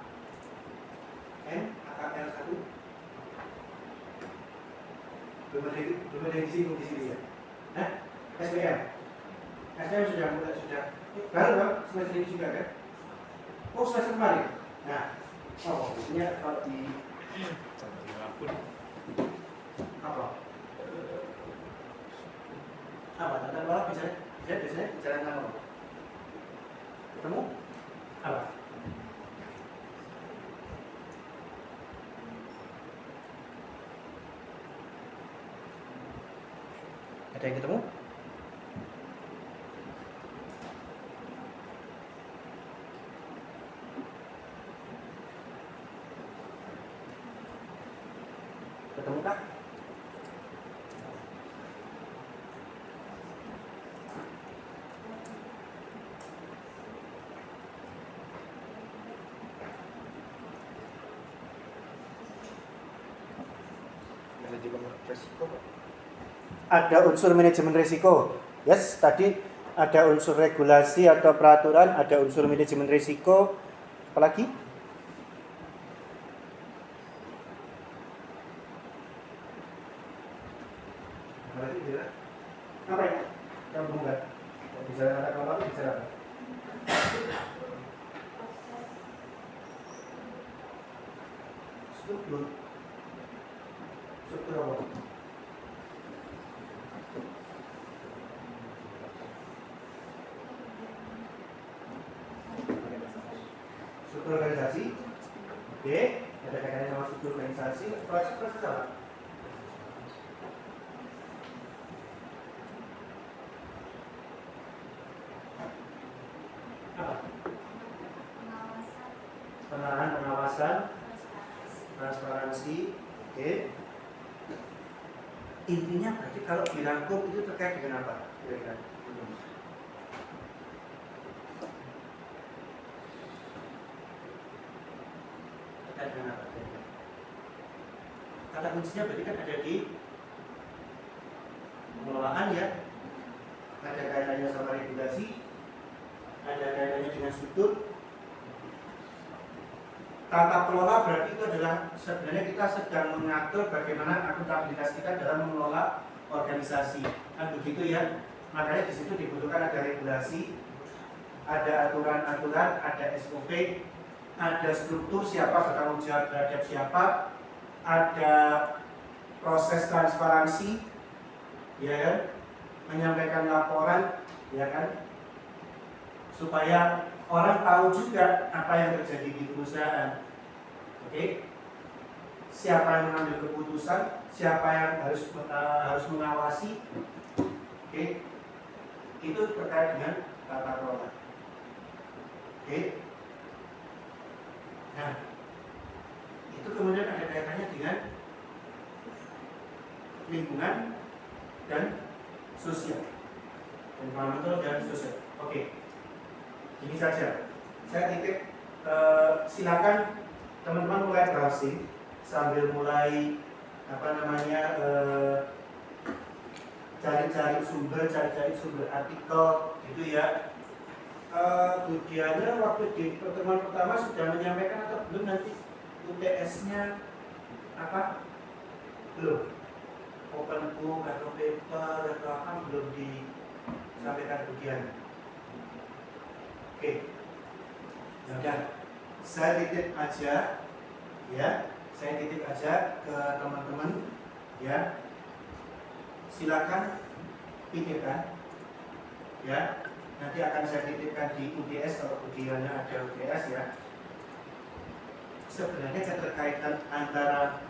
Di AKL 1 belum ada yang disinggung di sini ya. SPM sudah baru dong semester ini juga kan? Oh, semester kemarin. Nah, biasanya kalau di apa tata kelola biasanya bicara tentang apa? Ketemu apa? Ada yang ketemu? Resiko. Ada unsur manajemen risiko. Yes, tadi ada unsur regulasi atau peraturan, ada unsur manajemen risiko. Apalagi? Apa ya? Kamu enggak? Bicara kata kalau apa bicara apa? Struktur apa? Struktur organisasi. Oke, ada kaitannya sama struktur organisasi. Proses apa? Apa? Penarahan, pengawasan, transparansi. Oke. Intinya berarti kalau dirangkum itu terkait dengan apa? Kira-kira. Terkait dengan apa? Kata kuncinya berarti kan ada di pengelolaan ya. Ada kaitannya sama regulasi, ada kaitannya dengan struktur. Tata kelola berarti itu adalah sebenarnya kita sedang mengatur bagaimana akuntabilitas kita dalam mengelola organisasi. Kan begitu ya. Makanya di situ dibutuhkan ada regulasi, ada aturan-aturan, ada SOP, ada struktur siapa bertanggung jawab terhadap siapa, ada proses transparansi, ya kan, menyampaikan laporan, ya kan, supaya orang tahu juga apa yang terjadi di perusahaan. Oke, siapa yang mengambil keputusan, siapa yang harus mengawasi. Oke, itu terkait dengan tata kelola. Oke, nah itu kemudian ada kaitannya dengan lingkungan dan sosial, environmental dan sosial. Oke. Ini saja. Saya titip silakan teman-teman mulai browsing sambil mulai cari-cari sumber artikel gitu ya. Kemudiannya waktu di pertemuan pertama sudah menyampaikan atau belum nanti UTS-nya apa? Belum. Open book atau paper atau apa belum disampaikan kemudian. Oke, yaudah, saya titip aja, ya, saya titip aja ke teman-teman, ya, silakan pikirkan, ya, nanti akan saya titipkan di UTS kalau ujiannya ada UTS ya. Sebenarnya keterkaitan antara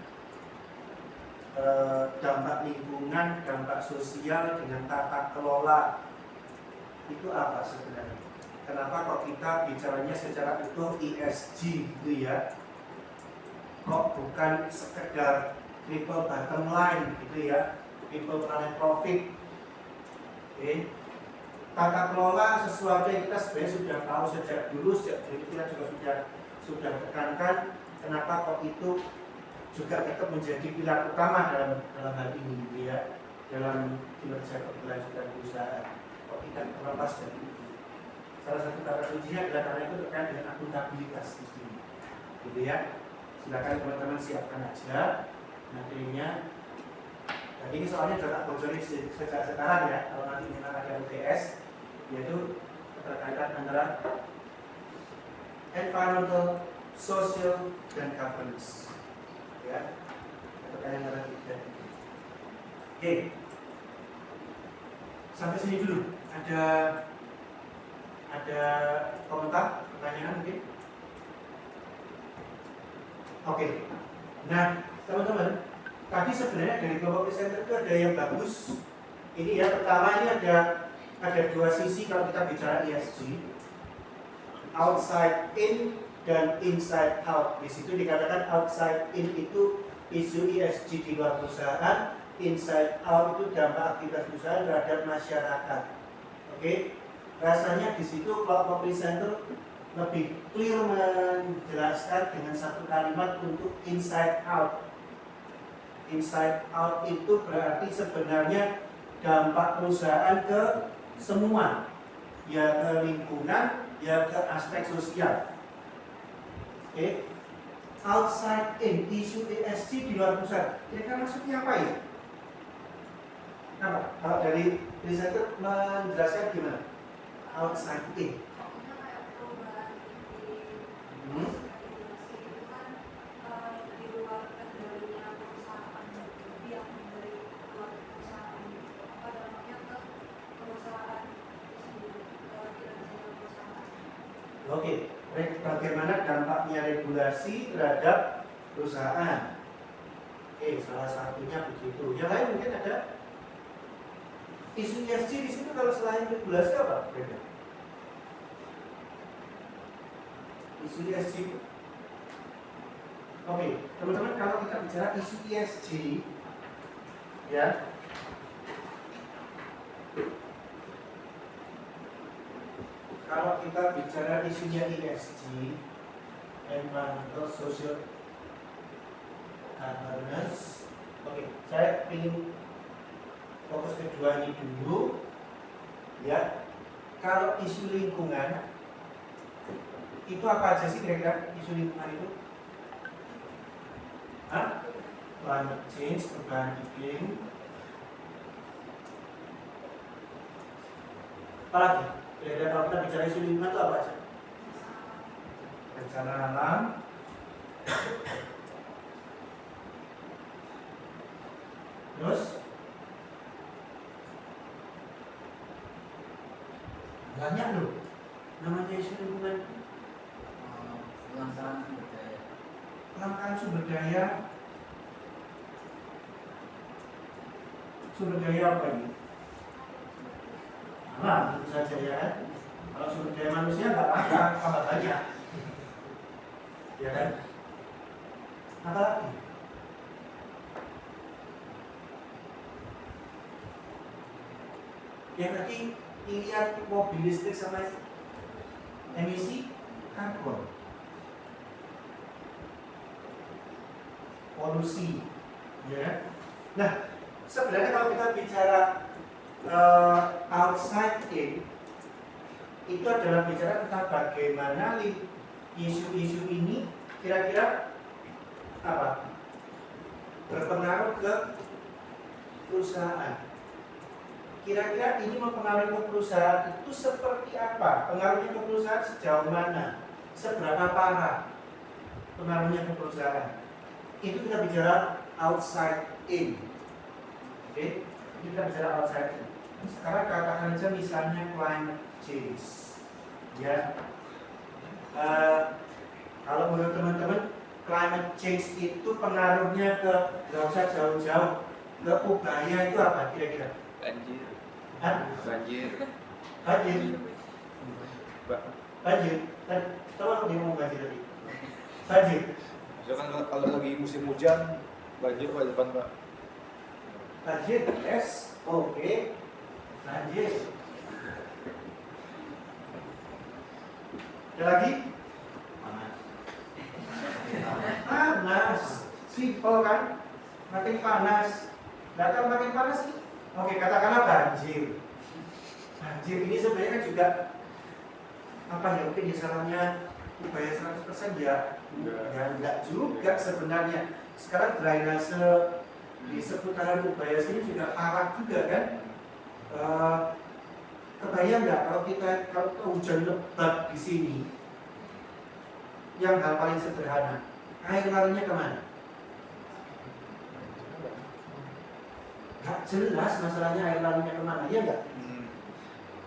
dampak lingkungan, dampak sosial dengan tata kelola itu apa sebenarnya? Kenapa kok kita bicaranya secara utuh ESG gitu ya? Kok bukan sekedar triple bottom line gitu ya? Triple planet profit. Oke. Tata kelola sesuatu yang kita sebenarnya sudah tahu sejak dulu kita juga sudah tekankan. Kenapa kok itu juga tetap menjadi pilar utama dalam hal ini gitu ya? Dalam kinerja keberlanjutan perusahaan. Kok tidak terlepas dari itu? Salah satu kata kuncinya adalah karena itu terkait dengan akuntabilitas di sini, gitu ya. Silakan teman-teman siapkan aja materinya. Dan ini soalnya sudah tak bocorin sejak sekarang ya. Kalau nanti memang ada UTS, yaitu keterkaitan antara environmental, social, dan governance, ya. Terkait antara tiga. Oke, sampai sini dulu. Ada komentar, pertanyaan mungkin? Oke. Nah, teman-teman, tadi sebenarnya dari kelompok presenter itu ada yang bagus. Ini ya, pertama ini ada dua sisi kalau kita bicara ESG. Outside in dan inside out. Di situ dikatakan outside in itu isu ESG di luar perusahaan, inside out itu dampak aktivitas perusahaan terhadap masyarakat. Oke. Rasanya di situ kelompok presenter lebih clear menjelaskan dengan satu kalimat untuk inside out. inside out itu berarti sebenarnya dampak perusahaan ke semua, ya ke lingkungan, ya ke aspek sosial. Oke, outside in, isu ESG di luar perusahaan. Kira-kira maksudnya apa ya? Apa? Kalau dari riset itu menjelaskan gimana? Outside in. Pokoknya kayak perubahan di Hmm. regulasi itu kan di luar kendalinya perusahaan, yang dari luar perusahaan, apa dampaknya ke perusahaan itu sendiri, ke kinerja perusahaan. Oke, bagaimana dampaknya regulasi terhadap perusahaan? Oke, salah satunya begitu. Yang lain mungkin ada isu ESG di situ kalau selain regulasi apa? Beda. Isu ESG. Oke, teman-teman kalau kita bicara isu ESG, ya, kalau kita bicara isunya ESG, environmental social governance, oke, saya ingin fokus kedua ini dulu, ya. Kalau isu lingkungan itu apa aja sih kira-kira isu lingkungan itu? Hah? Climate change, perubahan iklim, apalagi? Kira-kira kalau kita bicara isu lingkungan itu apa aja? Bencana alam, terus banyak loh namanya isu lingkungan. Kelangkaan sumber daya. Kelangkaan sumber daya. Sumber daya apa ini? Nah, tentu saja ya kan. Kalau sumber daya manusia nggak apa-apa, tambah banyak. Ya kan? Apa lagi? Yang tadi lihat mobil listrik sama emisi karbon, polusi, ya. Nah, sebenarnya kalau kita bicara outside in, itu adalah bicara tentang bagaimana isu-isu ini kira-kira apa berpengaruh ke perusahaan. Kira-kira ini mempengaruhi ke perusahaan itu seperti apa? Pengaruhnya ke perusahaan sejauh mana? Seberapa parah pengaruhnya ke perusahaan? Itu kita bicara outside in. Oke, ini kita bicara outside in. Sekarang katakan saja misalnya climate change. Ya, kalau menurut teman-teman climate change itu pengaruhnya ke, nggak usah jauh-jauh, ke Ubaya itu apa kira-kira? Banjir. Hah? Banjir. Banjir. Banjir. Dan coba dia ngomong banjir tadi. Banjir. Misalkan kalau lagi musim hujan, banjir Pak depan Pak. Banjir. Yes. Oke. Banjir. Ada lagi? Panas. Simpel kan? Makin panas. Datang makin panas sih. Oke, katakanlah banjir. Banjir ini sebenarnya kan juga apa ya, mungkin misalnya upaya 100% ya enggak juga sebenarnya. Sekarang drainase di seputaran Ubaya sini juga parah juga kan. Kebayang nggak kalau hujan lebat di sini, yang hal paling sederhana, air larinya kemana? Nggak jelas masalahnya air larinya kemana, ya nggak?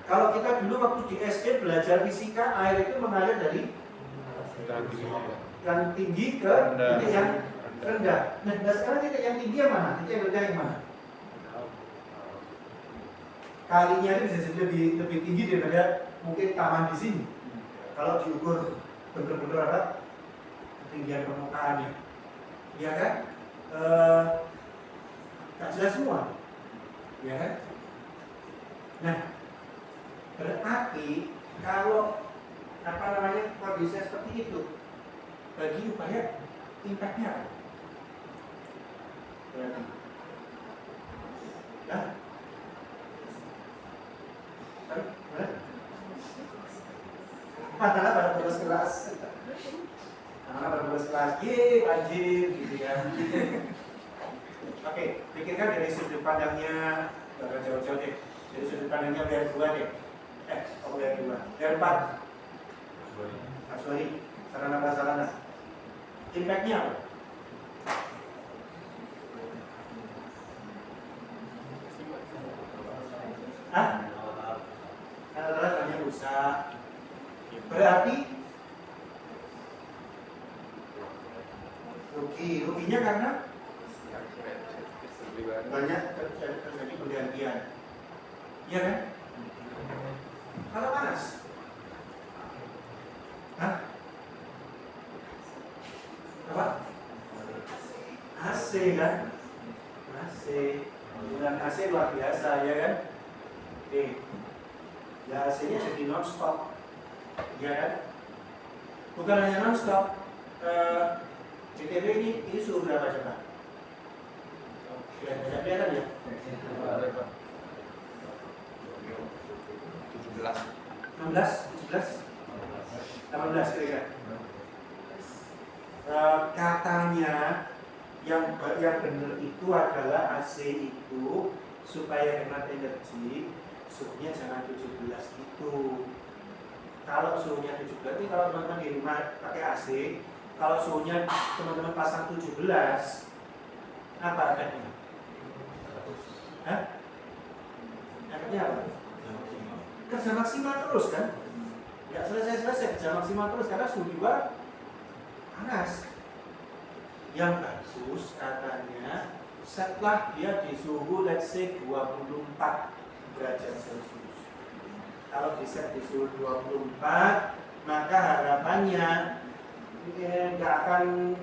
Kalau kita dulu waktu di SD belajar fisika, air itu mengalir dari yang tinggi ke titik yang rendah. Nah, sekarang titik yang tinggi yang mana? Titik yang rendah yang mana? Kalinya itu bisa jadi lebih tinggi daripada mungkin taman di sini. Kalau diukur benar-benar apa ketinggian permukaannya, ya kan? Gak jelas semua, ya kan? Nah, berarti kalau kondisi seperti itu, bagi Ubaya impactnya apa? Berarti. Ya? Anak-anak pada bolos kelas. Anak-anak pada bolos kelas. Yeay, anjir, gitu ya. Oke, pikirkan dari sudut pandangnya, jangan jauh-jauh deh. Dari sudut pandangnya biar 2 deh. Biar 2. Biar 4. Sorry, sarana prasarana. Impact-nya apa? Hah? Adalah banyak usaha. Berarti ruginya karena banyak terjadi pergantian. Iya kan? Kalau panas? Hah? Apa? AC kan? AC. Penggunaan AC luar biasa ya kan? Oke. Ya AC-nya jadi non-stop. Ya kan? Bukan hanya non-stop. CTB ini suhu berapa coba? Tidak kelihatan ya? 16, 17, 18 kira-kira. Katanya yang benar itu adalah AC itu supaya hemat energi suhunya jangan 17 gitu. Kalau suhunya 17 ini kalau teman-teman di rumah pakai AC, kalau suhunya teman-teman pasang 17, apa efeknya? Hah? Efeknya apa? Kerja maksimal terus kan? Nggak selesai-selesai, kerja maksimal terus karena suhu di luar panas. Yang bagus katanya setelah dia di suhu let's say 24 derajat Celcius. Kalau di set di suhu 24, maka harapannya nggak akan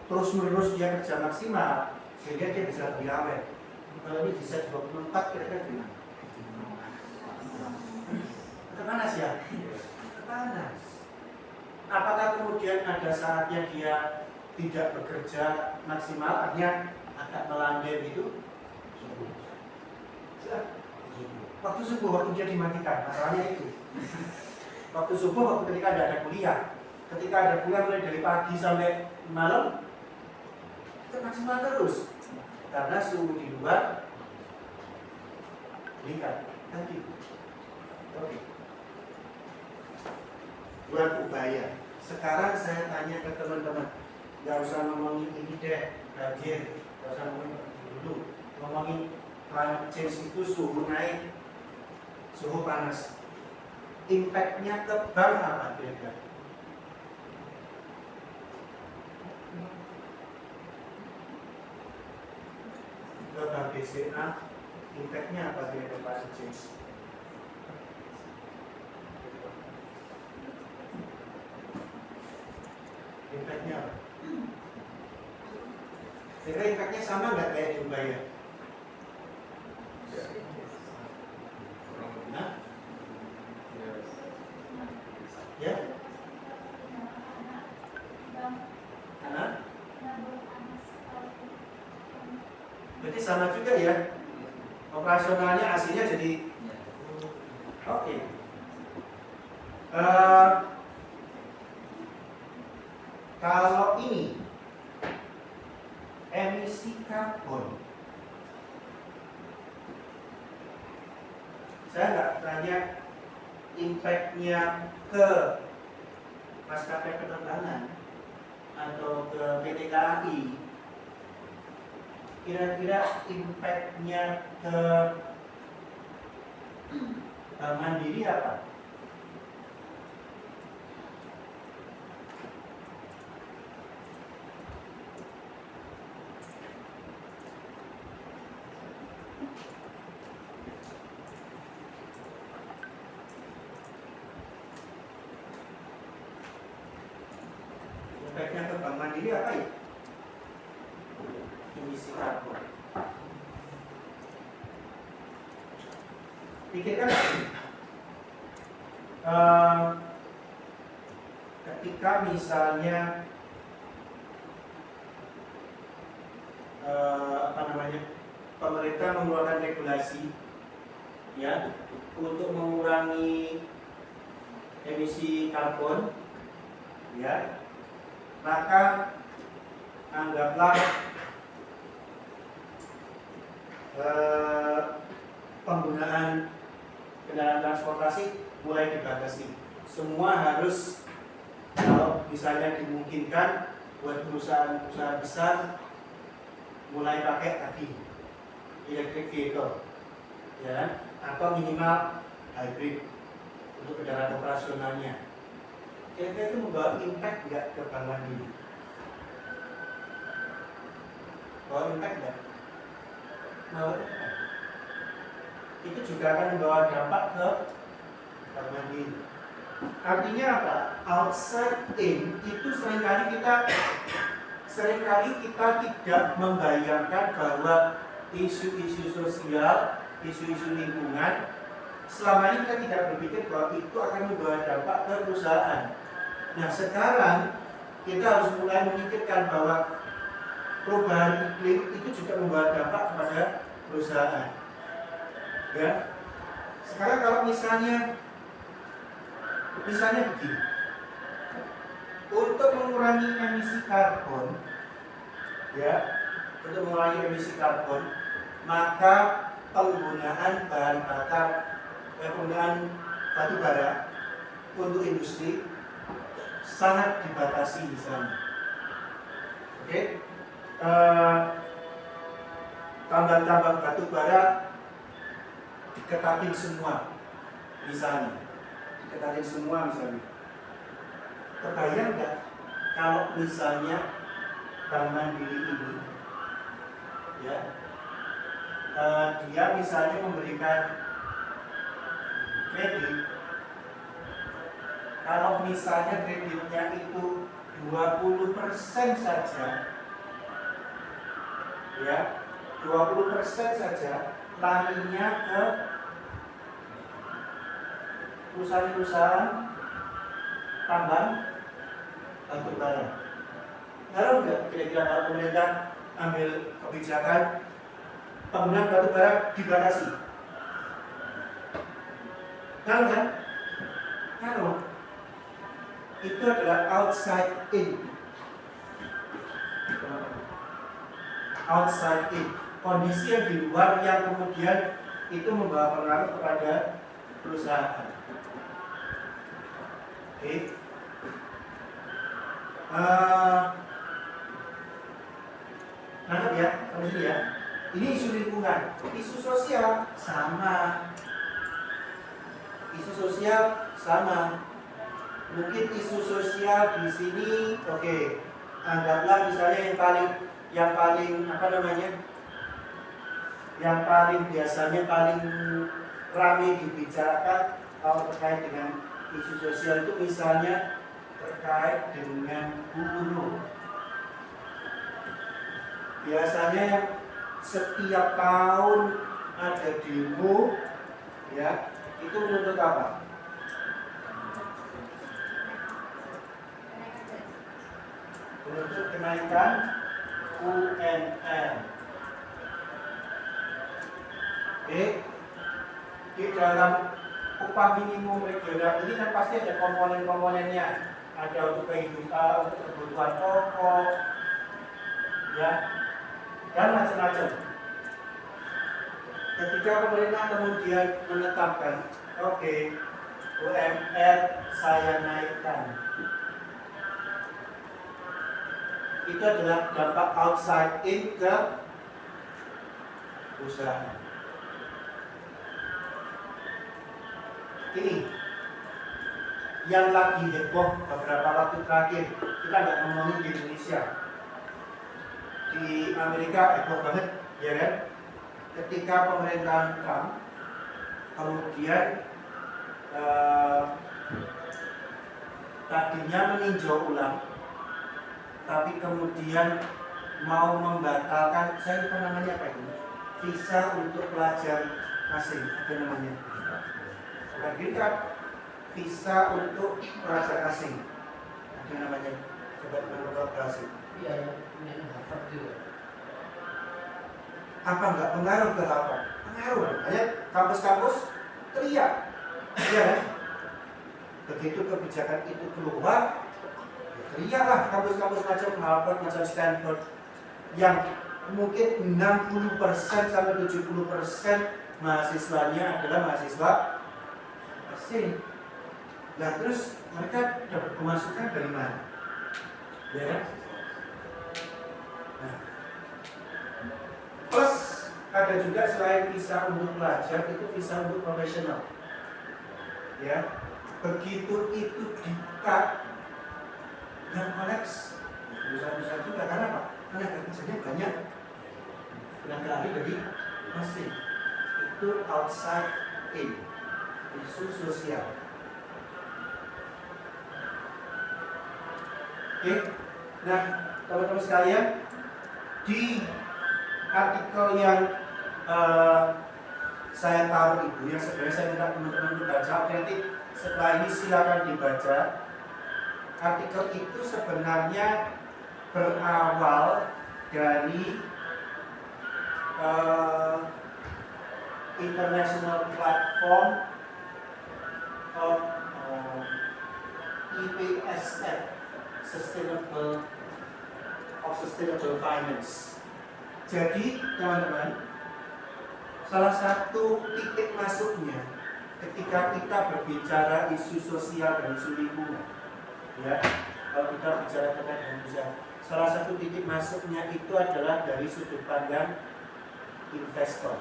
terus-menerus dia kerja maksimal sehingga dia bisa lebih awet. Kalau ini di set 24 kira-kira gimana? Panas ya? Panas. Apakah kemudian ada saatnya dia tidak bekerja maksimal, artinya agak melandai gitu? Waktu subuh, waktu dia dimatikan, masalahnya itu. Waktu subuh, waktu ketika ada kuliah. Ketika ada kuliah mulai dari pagi sampai malam, kita maksimal terus. Karena suhu di luar meningkat. Nanti. Oke. Buat upaya. Sekarang saya tanya ke teman-teman, nggak usah ngomongin ini deh, banjir, nggak usah ngomongin dulu, ngomongin climate change itu suhu naik, suhu panas. Impact-nya ke bank apa kira-kira? Ke bank BCA, impact-nya apa kira-kira climate change? Impact-nya apa? Kira-kira impact-nya sama nggak kayak di Ubaya? Nah? Ya? Karena? Berarti sama juga ya? Operasionalnya aslinya jadi oke. Kalau ini emisi karbon, saya nggak tanya impact-nya ke maskapai penerbangan atau ke PT KAI, kira-kira impact-nya ke Bank Mandiri apa? Impact-nya ke Bank Mandiri apa ya? Emisi karbon. Pikirkan ketika misalnya pemerintah mengeluarkan regulasi ya untuk mengurangi emisi karbon ya, maka anggaplah penggunaan kendaraan transportasi mulai dibatasi. Semua harus, kalau misalnya dimungkinkan buat perusahaan-perusahaan besar mulai pakai tadi electric vehicle ya kan? Atau minimal hybrid untuk kendaraan operasionalnya. Kira-kira itu membawa impact nggak ke Bank Mandiri? Bawa impact nggak? Bawa impact. Itu juga akan membawa dampak ke Bank Mandiri. Artinya apa? Outside in itu seringkali kita tidak membayangkan bahwa isu-isu sosial, isu-isu lingkungan, selama ini kita tidak berpikir bahwa itu akan membawa dampak ke perusahaan. Nah sekarang kita harus mulai memikirkan bahwa perubahan iklim itu juga membawa dampak kepada perusahaan. Ya, sekarang kalau misalnya begini, untuk mengurangi emisi karbon, ya, maka penggunaan bahan bakar, penggunaan batu bara untuk industri sangat dibatasi di sana. Oke, tambang-tambang batu bara diketatin semua, misalnya. Terbayang nggak kalau misalnya Bank Mandiri ini, ya, dia misalnya memberikan kredit, kalau misalnya kreditnya itu 20% saja, ya, 20% saja larinya ke perusahaan-perusahaan tambang batu bara. Ngaruh nggak kira-kira kalau pemerintah ambil kebijakan penggunaan batu bara dibatasi? Ngaruh kan? Ngaruh. Itu adalah outside in. Outside in. Kondisi yang di luar yang kemudian itu membawa pengaruh kepada perusahaan. Oke. Nangkep ya, ini ya. Ini isu lingkungan, isu sosial sama. Mungkin isu sosial di sini, oke. Anggaplah misalnya yang paling biasanya paling ramai dibicarakan kalau terkait dengan isu sosial itu misalnya terkait dengan buruh. Biasanya setiap tahun ada demo, ya, itu menuntut apa? Menuntut kenaikan UMR. Oke, di dalam upah minimum regional ini kan pasti ada komponen-komponennya. Ada untuk kehidupan, untuk kebutuhan pokok, ya, dan macam-macam. Ketika pemerintah kemudian menetapkan, oke, UMR saya naikkan, itu adalah dampak outside in ke usaha. Ini yang lagi heboh beberapa waktu terakhir, kita nggak ngomongin di Indonesia, di Amerika heboh banget, ya kan? Ketika pemerintahan Trump kemudian tadinya meninjau ulang, tapi kemudian mau membatalkan, saya lupa namanya apa itu, visa untuk pelajar asing, apa namanya? Bukan green card, visa untuk pelajar asing, apa namanya? Coba berkolaborasi. Iya, yang Harvard juga. Apa enggak pengaruh ke Harvard? Pengaruh. Makanya kampus-kampus teriak, iya kan? Begitu kebijakan itu keluar, ya teriaklah kampus-kampus macam Harvard, macam Stanford, yang mungkin 60% sampai 70% mahasiswanya adalah mahasiswa asing. Nah terus mereka dapat pemasukan dari mana? Ya kan? Nah, plus ada juga selain visa untuk pelajar, itu visa untuk profesional. Ya, begitu itu di-cut, yang kolaps besar-besar juga. Karena apa? Tenaga kerjanya banyak, tenaga ahli dari asing. Itu outside in, isu sosial. Oke, nah teman-teman sekalian, di artikel yang saya taruh itu, yang sebenarnya saya minta teman-teman untuk baca, nanti setelah ini silakan dibaca. Artikel itu sebenarnya berawal dari International Platform of IPSF, Sustainable Finance. Jadi teman-teman, salah satu titik masuknya ketika kita berbicara isu sosial dan isu lingkungan, ya, kalau kita bicara terkait Indonesia, salah satu titik masuknya itu adalah dari sudut pandang investor.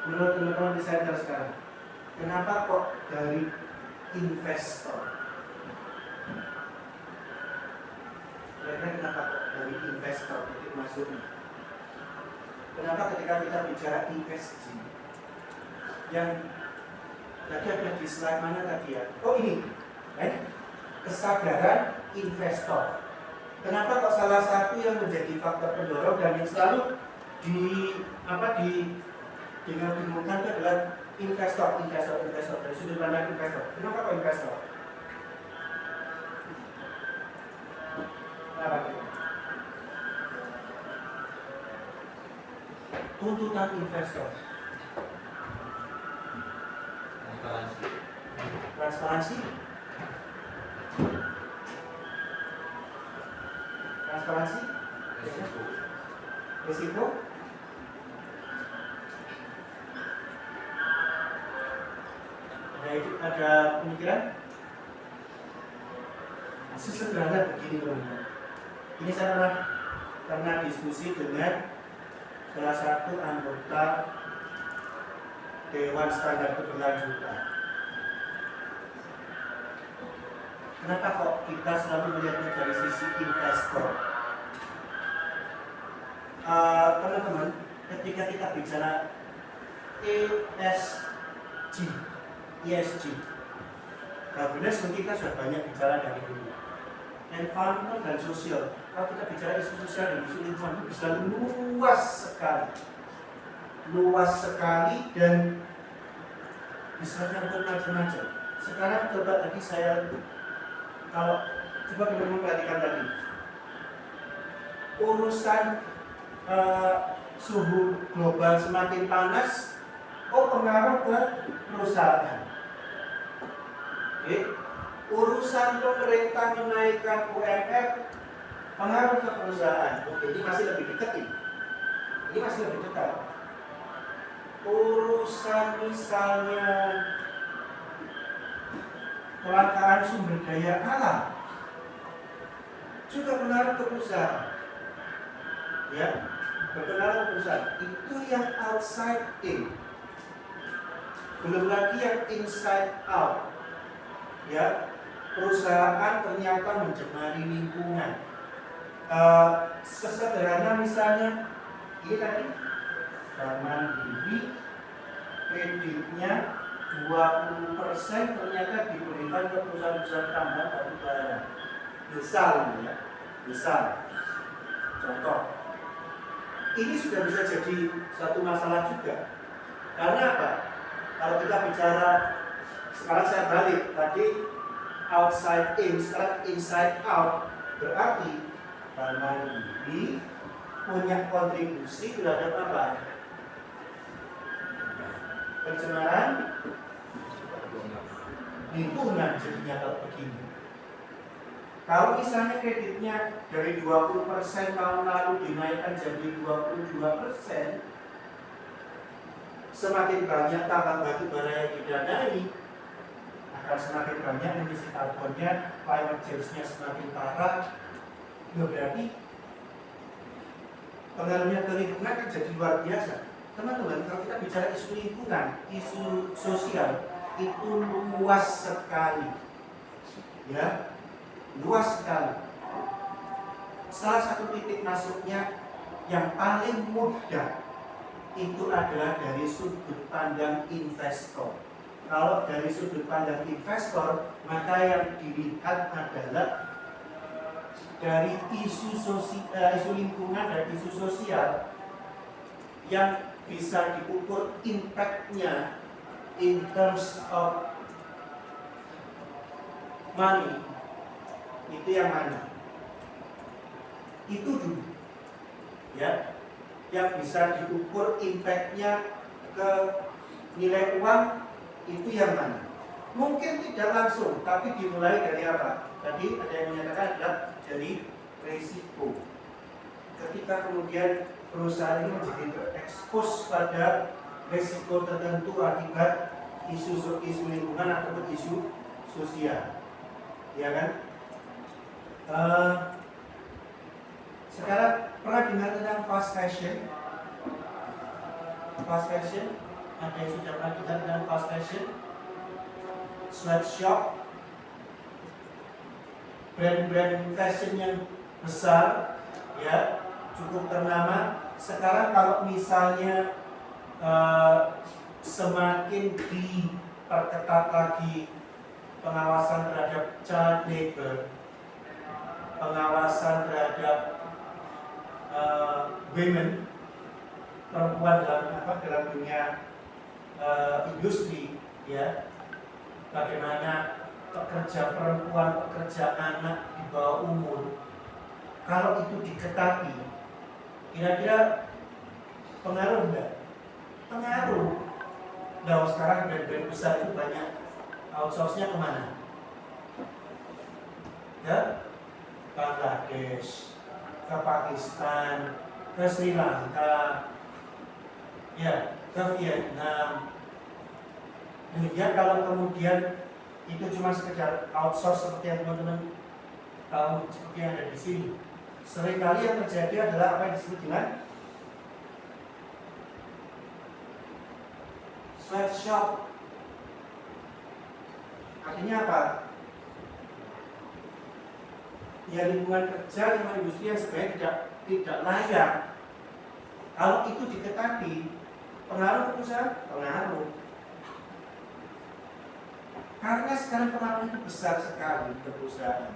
Menurut teman-teman desainer sekarang, kenapa kok dari investor? Kira-kira kenapa kok dari investor titik masuknya? Kenapa ketika kita bicara ESG, yang tadi ada di slide mana tadi ya? Oh ini, kesadaran investor. Kenapa kok salah satu yang menjadi faktor pendorong dan yang selalu dibingungkan itu adalah investor dari sudut pandang investor. Kenapa kok investor? Kenapa? Tuntutan investor. Transparansi. Risiko. Ada pemikiran? Sesederhana begini teman-teman. Ini saya pernah diskusi dengan salah satu anggota Dewan Standar Keberlanjutan. Kenapa kok kita selalu melihatnya dari sisi investor? Teman-teman, ketika kita bicara ESG, governance mungkin kita sudah banyak bicara dari dulu. Environmental dan sosial. Kalau kita bicara isu sosial dan isu lingkungan itu bisa luas sekali dan bisa nyangkut macam-macam. Sekarang coba tadi kalau coba teman-teman perhatikan tadi, urusan suhu global semakin panas, pengaruh ke perusahaan. Urusan pemerintah menaikkan UMR, pengaruh ke perusahaan. Ini masih lebih dekat ini. Ini masih lebih dekat. Urusan misalnya kelangkaan sumber daya alam juga pengaruh ke perusahaan. Ya, berpengaruh ke perusahaan. Itu yang outside in. Belum lagi yang inside out. Ya, perusahaan ternyata mencemari lingkungan. Sesederhana misalnya ini tadi Bank Mandiri kreditnya 20% ternyata diberikan ke perusahaan-perusahaan tambang batu bara. Misal contoh, ini sudah bisa jadi satu masalah juga. Karena apa? Kalau kita bicara, sekarang saya balik, tadi outside in, sekarang inside out. Berarti Bank Mandiri punya kontribusi terhadap apa? Pencemaran lingkungan jadinya kalau begini. Kalau misalnya kreditnya dari 20% tahun lalu dinaikkan jadi 22%, semakin banyak tambang batu bara yang didanai, akan semakin banyak emisi karbonnya, climate change-nya semakin parah. Berarti pengaruhnya ke lingkungan kan jadi luar biasa. Teman-teman, kalau kita bicara isu lingkungan, isu sosial itu luas sekali, ya, luas sekali. Salah satu titik masuknya yang paling mudah itu adalah dari sudut pandang investor. Kalau dari sudut pandang investor, maka yang dilihat adalah dari isu lingkungan dan isu sosial yang bisa diukur impact-nya in terms of money. Itu yang mana? Itu dulu, ya, yang bisa diukur impact-nya ke nilai uang. Itu yang mana? Mungkin tidak langsung, tapi dimulai dari apa? Tadi ada yang menyatakan adalah dari risiko. Ketika kemudian perusahaan ini menjadi terekspos pada risiko tertentu akibat isu lingkungan ataupun isu sosial, ya kan? Sekarang pernah dengar tentang fast fashion? Fast fashion, ada yang sudah pernah dengar tentang fast fashion? Sweatshop, brand-brand fashion yang besar, ya, cukup ternama. Sekarang kalau misalnya semakin diperketat lagi pengawasan terhadap child labor, pengawasan terhadap women, perempuan dalam dunia industri, ya, bagaimana pekerja perempuan, pekerja anak di bawah umur, kalau itu diketati, kira-kira pengaruh enggak? Pengaruh. Nah, sekarang brand-brand besar itu banyak outsource-nya kemana? Ke Bangladesh, ke Pakistan, ke Sri Lanka, ya, ke Vietnam. Ya, kalau kemudian itu cuma sekedar outsource seperti yang teman-teman tahu, seperti yang ada di sini, seringkali yang terjadi adalah apa yang disebut dengan sweatshop. Artinya apa? Ya, lingkungan kerja, lingkungan industri yang sebenarnya tidak layak. Kalau itu diketati, pengaruh perusahaan, pengaruh. Karena sekarang pengaruh itu besar sekali ke perusahaan.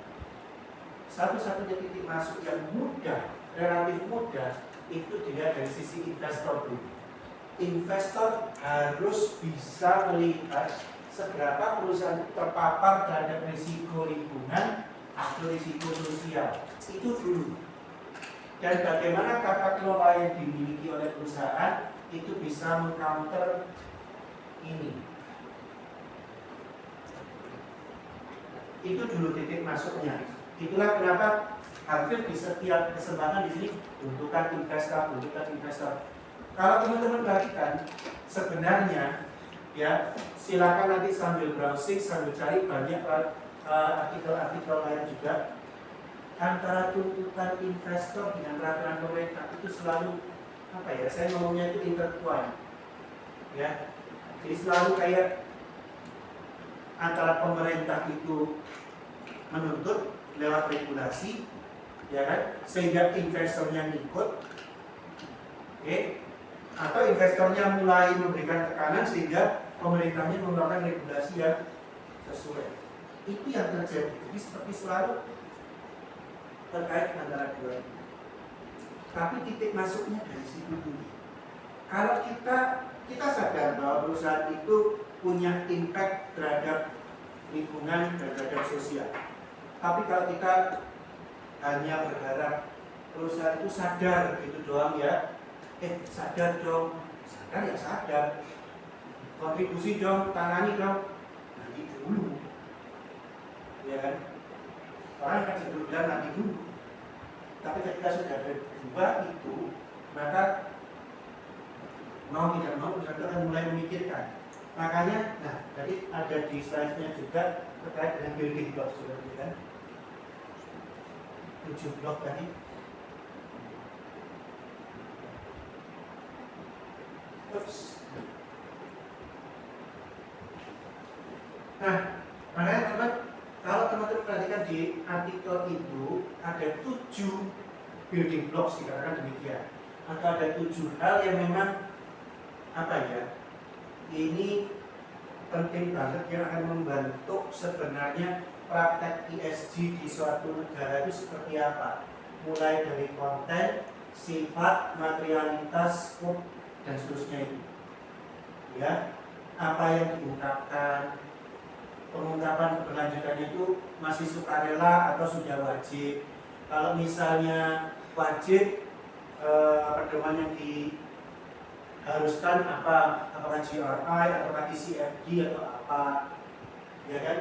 Satu-satunya titik masuk yang mudah, relatif mudah, itu dilihat dari sisi investor dulu. Investor harus bisa melihat seberapa perusahaan terpapar terhadap risiko lingkungan atau risiko sosial. Itu dulu. Dan bagaimana tata kelola yang dimiliki oleh perusahaan itu bisa mengcounter ini. Itu dulu titik masuknya. Itulah kenapa hampir di setiap kesempatan di sini bentukan investor. Kalau teman-teman perhatikan, sebenarnya, ya, silakan nanti sambil browsing, sambil cari banyak artikel-artikel lain juga. Antara tuntutan investor dengan peraturan pemerintah itu selalu apa ya? Saya ngomongnya itu intertwined, ya. Jadi selalu kayak antara pemerintah itu menuntut lewat regulasi, ya kan, sehingga investornya ngikut, oke, atau investornya mulai memberikan tekanan sehingga pemerintahnya mengeluarkan regulasi yang sesuai. Itu yang terjadi. Jadi seperti selalu terkait antara dua ini. Tapi titik masuknya dari situ dulu. Kalau kita sadar bahwa perusahaan itu punya impact terhadap lingkungan dan terhadap sosial. Tapi kalau kita hanya berharap perusahaan itu sadar gitu doang ya. Sadar dong, sadar ya sadar. Kontribusi dong, tangani dong, nanti dulu. Ya kan? Orang kan sebelum bilang nanti dulu. Tapi ketika sudah ada dua itu, maka mau tidak mau perusahaan akan mulai memikirkan. Makanya, nah, tadi ada di slide-nya juga terkait dengan building blocks seperti kan. 7 blok tadi. Oops. Nah, makanya teman-teman, kalau teman-teman perhatikan di artikel itu ada 7 building blocks dikatakan demikian. Atau ada 7 hal yang memang apa ya? Ini penting banget yang akan membentuk sebenarnya praktek ESG di suatu negara itu seperti apa. Mulai dari konten, sifat, materialitas, skop, dan seterusnya itu. Ya, apa yang diungkapkan, pengungkapan keberlanjutannya itu masih sukarela atau sudah wajib. Kalau misalnya wajib, pedoman yang diharuskan apakah GRI atau TCFD atau apa, ya kan?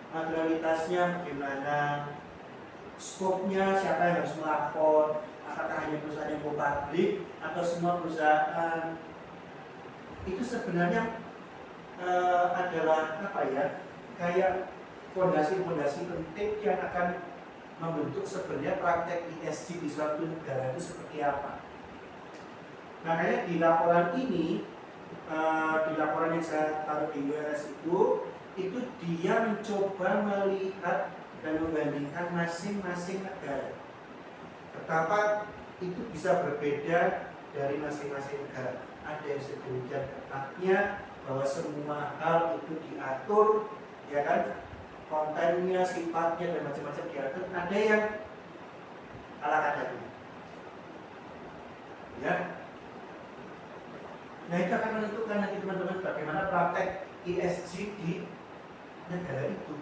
Materialitasnya bagaimana, skopnya siapa yang harus melapor, apakah hanya perusahaan yang go public atau semua perusahaan. Itu sebenarnya adalah apa ya, kayak fondasi-fondasi penting yang akan membentuk sebenarnya praktek ESG di suatu negara itu seperti apa. Makanya di laporan ini, di laporan yang saya taruh di URS itu dia mencoba melihat dan membandingkan masing-masing negara. Betapa itu bisa berbeda dari masing-masing negara. Ada yang sedemikian ketatnya bahwa semua hal itu diatur, ya kan? Kontennya, sifatnya dan macam-macam diatur. Ada yang ala kadarnya. Ya. Nah, itu akan menentukan nanti teman-teman bagaimana praktek ESG di negara itu.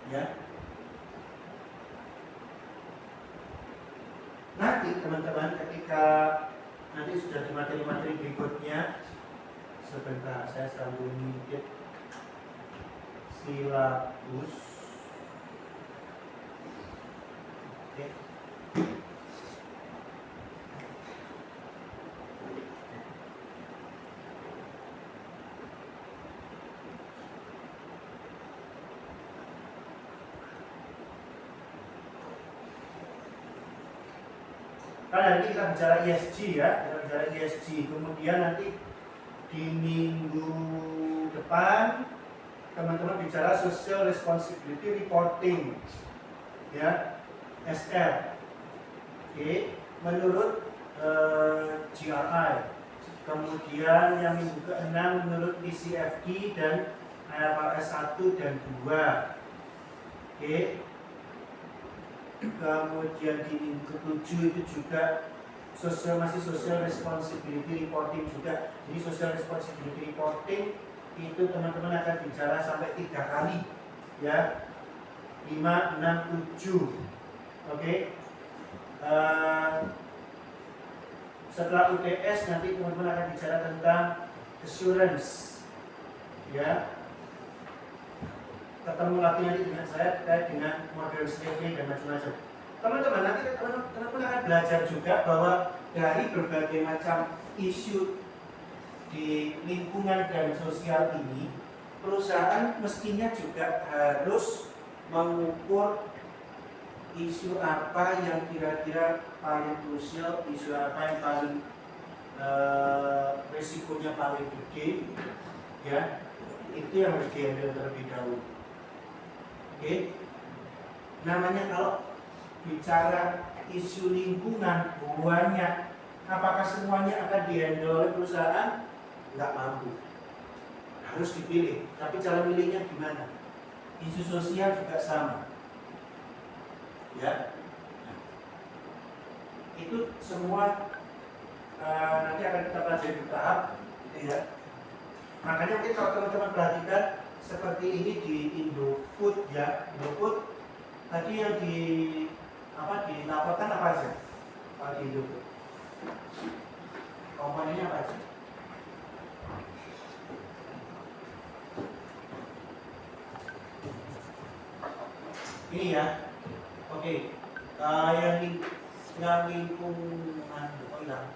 Ya. Nanti teman-teman ketika nanti sudah di materi-materi berikutnya, sebentar saya sambil ngintip silabus. Oke. Kan nanti kita bicara ESG ya, kita bicara ESG. Kemudian nanti di minggu depan teman-teman bicara Social Responsibility Reporting, ya, SR. Oke, menurut GRI. Kemudian yang minggu ke-6 menurut TCFD dan IFRS 1 dan 2. Oke. Kemudian di minggu ke-7 itu juga masih social responsibility reporting juga. Jadi social responsibility reporting itu teman-teman akan bicara sampai 3 kali, ya, 5, 6, 7. Oke. Setelah UTS nanti teman-teman akan bicara tentang assurance, ya. Ketemu lagi nanti dengan saya terkait dengan model slavery dan macam-macam. Teman-teman, nanti teman-teman akan belajar juga bahwa dari berbagai macam isu di lingkungan dan sosial ini, perusahaan mestinya juga harus mengukur isu apa yang kira-kira paling krusial, isu apa yang paling risikonya paling gede, ya, itu yang harus diambil terlebih dahulu. Oke, namanya kalau bicara isu lingkungan banyak, apakah semuanya akan dihandle oleh perusahaan? Nggak mampu, harus dipilih. Tapi cara milihnya gimana? Isu sosial juga sama, ya. Itu semua nanti akan kita pelajari bertahap, gitu ya. Makanya mungkin kalau teman-teman perhatikan seperti ini di Indofood, ya, Indofood tadi yang di dilaporkan apa aja? Kalau di Indofood komponennya apa aja? Ini ya, oke. Yang lingkungan, oh hilang.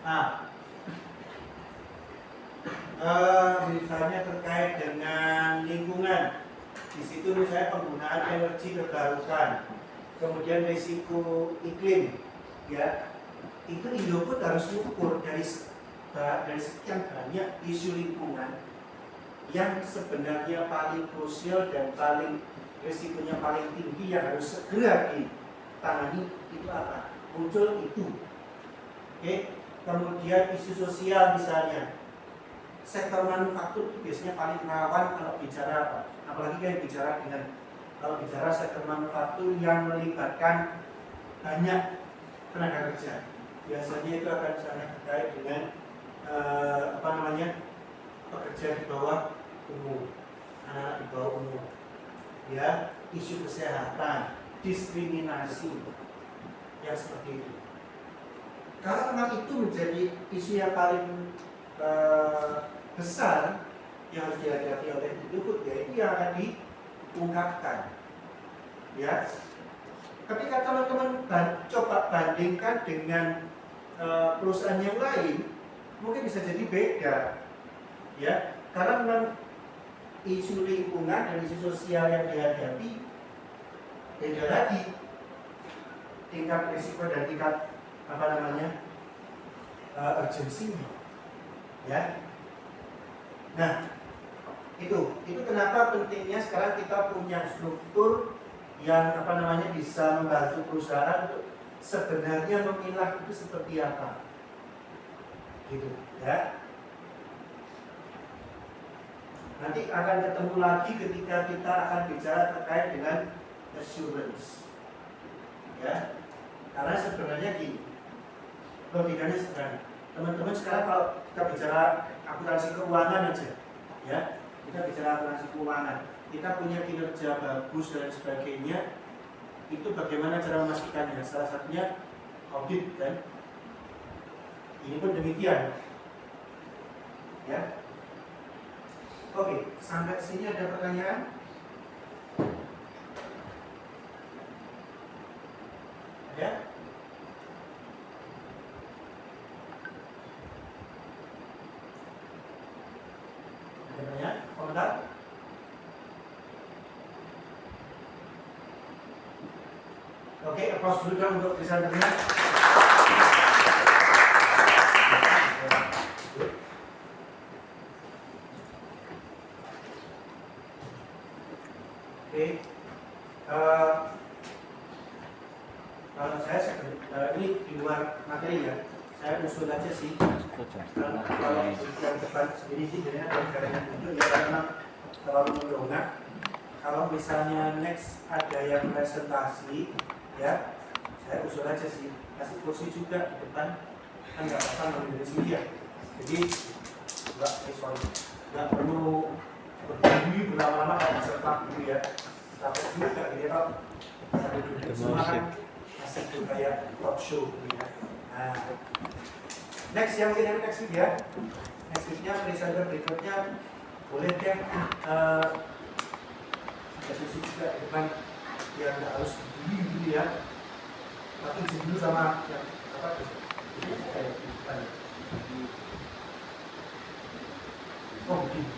Nah, misalnya terkait dengan lingkungan, di situ misalnya penggunaan energi terbarukan, kemudian risiko iklim, ya, itu Indofood harus mengukur dari sekian banyak isu lingkungan yang sebenarnya paling krusial dan paling risikonya paling tinggi yang harus segera ditangani itu apa? Muncul itu, oke? Kemudian isu sosial misalnya, sektor manufaktur itu biasanya paling rawan kalau bicara apa? Apalagi kalau bicara sektor manufaktur yang melibatkan banyak tenaga kerja, biasanya itu akan sangat terkait dengan pekerja di bawah umur, anak-anak di bawah umur, ya, isu kesehatan, diskriminasi, yang seperti itu. Kalau memang itu menjadi isu yang paling besar yang harus dihadapi oleh Indofood, ya itu yang akan diungkapkan. Ya, ketika teman-teman coba bandingkan dengan perusahaan yang lain, mungkin bisa jadi beda. Ya, karena memang isu lingkungan dan isu sosial yang dihadapi beda lagi, tingkat risiko dan tingkat urgensinya, ya. Nah, itu kenapa pentingnya sekarang kita punya struktur yang bisa membantu perusahaan untuk sebenarnya memilah itu seperti apa, gitu, ya. Nanti akan ketemu lagi ketika kita akan bicara terkait dengan assurance, ya. Karena sebenarnya logikanya sederhana. Teman-teman sekarang kalau kita bicara akuntansi keuangan aja, ya, kita bicara akuntansi keuangan, kita punya kinerja bagus dan sebagainya, itu bagaimana cara memastikannya? Salah satunya audit, kan? Ini pun demikian, ya. Oke, sampai sini ada pertanyaan? Ada? Komentar? Oke, aplaus dulu dong untuk presenternya. Oke, kalau saya ini di luar materi ya, saya usul aja sih. Kalau yang depan sendiri sih sebenarnya ada jaringan itu ya, karena terlalu mendongak. Kalau misalnya next ada yang presentasi, ya, saya usul aja sih kasih kursi juga di depan, kan nggak apa-apa ngambil dari sini ya. Jadi nggak perlu berdiri berlama-lama kalau serta dulu ya. Tapi juga gitu ya, sambil duduk semua kan asik tuh kayak talk show gitu ya. Nah, next yang mungkin next week ya. Next weeknya presenter berikutnya boleh deh ada sesi juga di depan yang nggak harus berdiri gitu ya. Tapi izin dulu sama yang apa kayak di depan. Oh begini.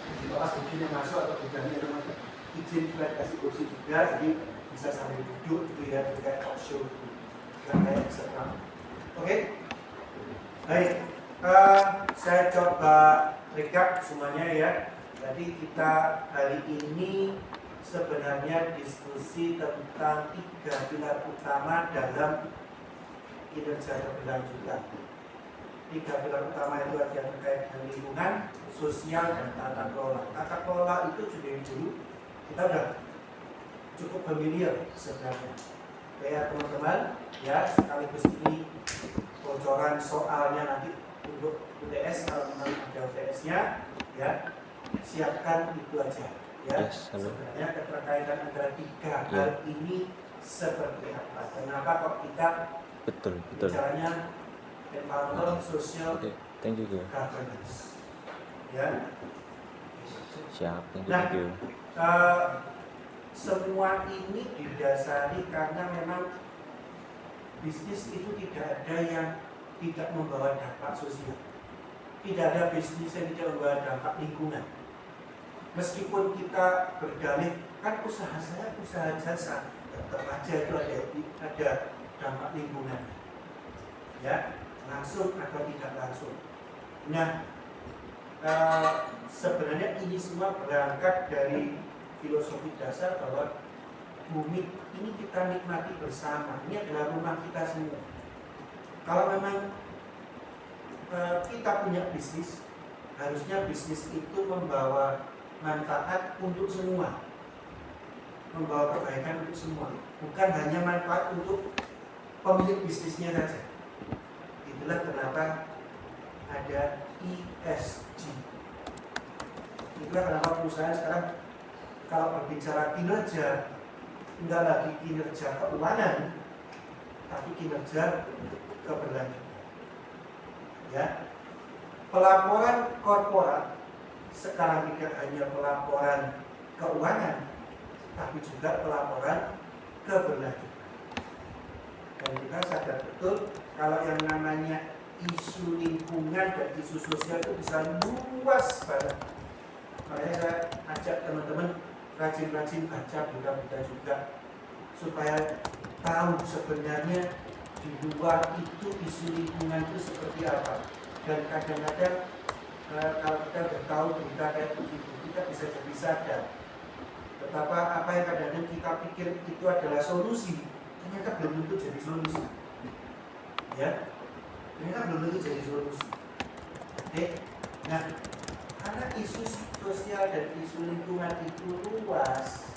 Jadi pas begini masuk atau begini atau masuk, izin juga dikasih kursi juga, jadi bisa sambil duduk gitu ya, kayak talk show gitu. Kayak serta. Oke. Baik, saya coba recap semuanya ya. Jadi kita hari ini sebenarnya diskusi tentang 3 pilar utama dalam kinerja berkelanjutan. 3 pilar utama itu ada yang terkait dengan lingkungan, sosial, dan tata kelola. Tata kelola itu juga dulu kita udah cukup familiar sebenarnya. ya teman-teman, ya sekaligus ini bocoran soalnya nanti untuk UTS kalau memang ada UTS-nya, ya siapkan itu aja. Ya, sebenarnya keterkaitan antara tiga hal ini seperti apa? Kenapa kok kita bicaranya environmental, social, governance? Ya. Siap, nah, semua ini didasari karena memang bisnis itu tidak ada yang tidak membawa dampak sosial. Tidak ada bisnis yang tidak membawa dampak lingkungan. Meskipun kita berdalih, kan usaha saya usaha jasa, tetap aja itu ada dampak lingkungan. Ya, langsung atau tidak langsung. Nah, sebenarnya ini semua berangkat dari filosofi dasar bahwa bumi ini kita nikmati bersama. Ini adalah rumah kita semua. Kalau memang kita punya bisnis, harusnya bisnis itu membawa manfaat untuk semua, membawa kebaikan untuk semua, bukan hanya manfaat untuk pemilik bisnisnya saja. Itulah kenapa ada ESG. Itulah kenapa perusahaan sekarang kalau berbicara kinerja, tidak lagi kinerja keuangan, tapi kinerja keberlanjutan. Ya, pelaporan korporat sekarang tidak hanya pelaporan keuangan, tapi juga pelaporan keberlanjutan. Dan kita sadar betul kalau yang namanya isu lingkungan dan isu sosial itu bisa luas banget. Makanya saya ajak teman-teman rajin-rajin baca berita-berita juga supaya tahu sebenarnya di luar itu isu lingkungan itu seperti apa. Dan kadang-kadang kalau kita sudah tahu berita kayak begitu, kita bisa jadi sadar betapa apa yang kadang-kadang kita pikir itu adalah solusi, ternyata belum tentu jadi solusi. Ya, ternyata belum tentu jadi solusi. Oke, nah karena isu sosial dan isu lingkungan itu luas,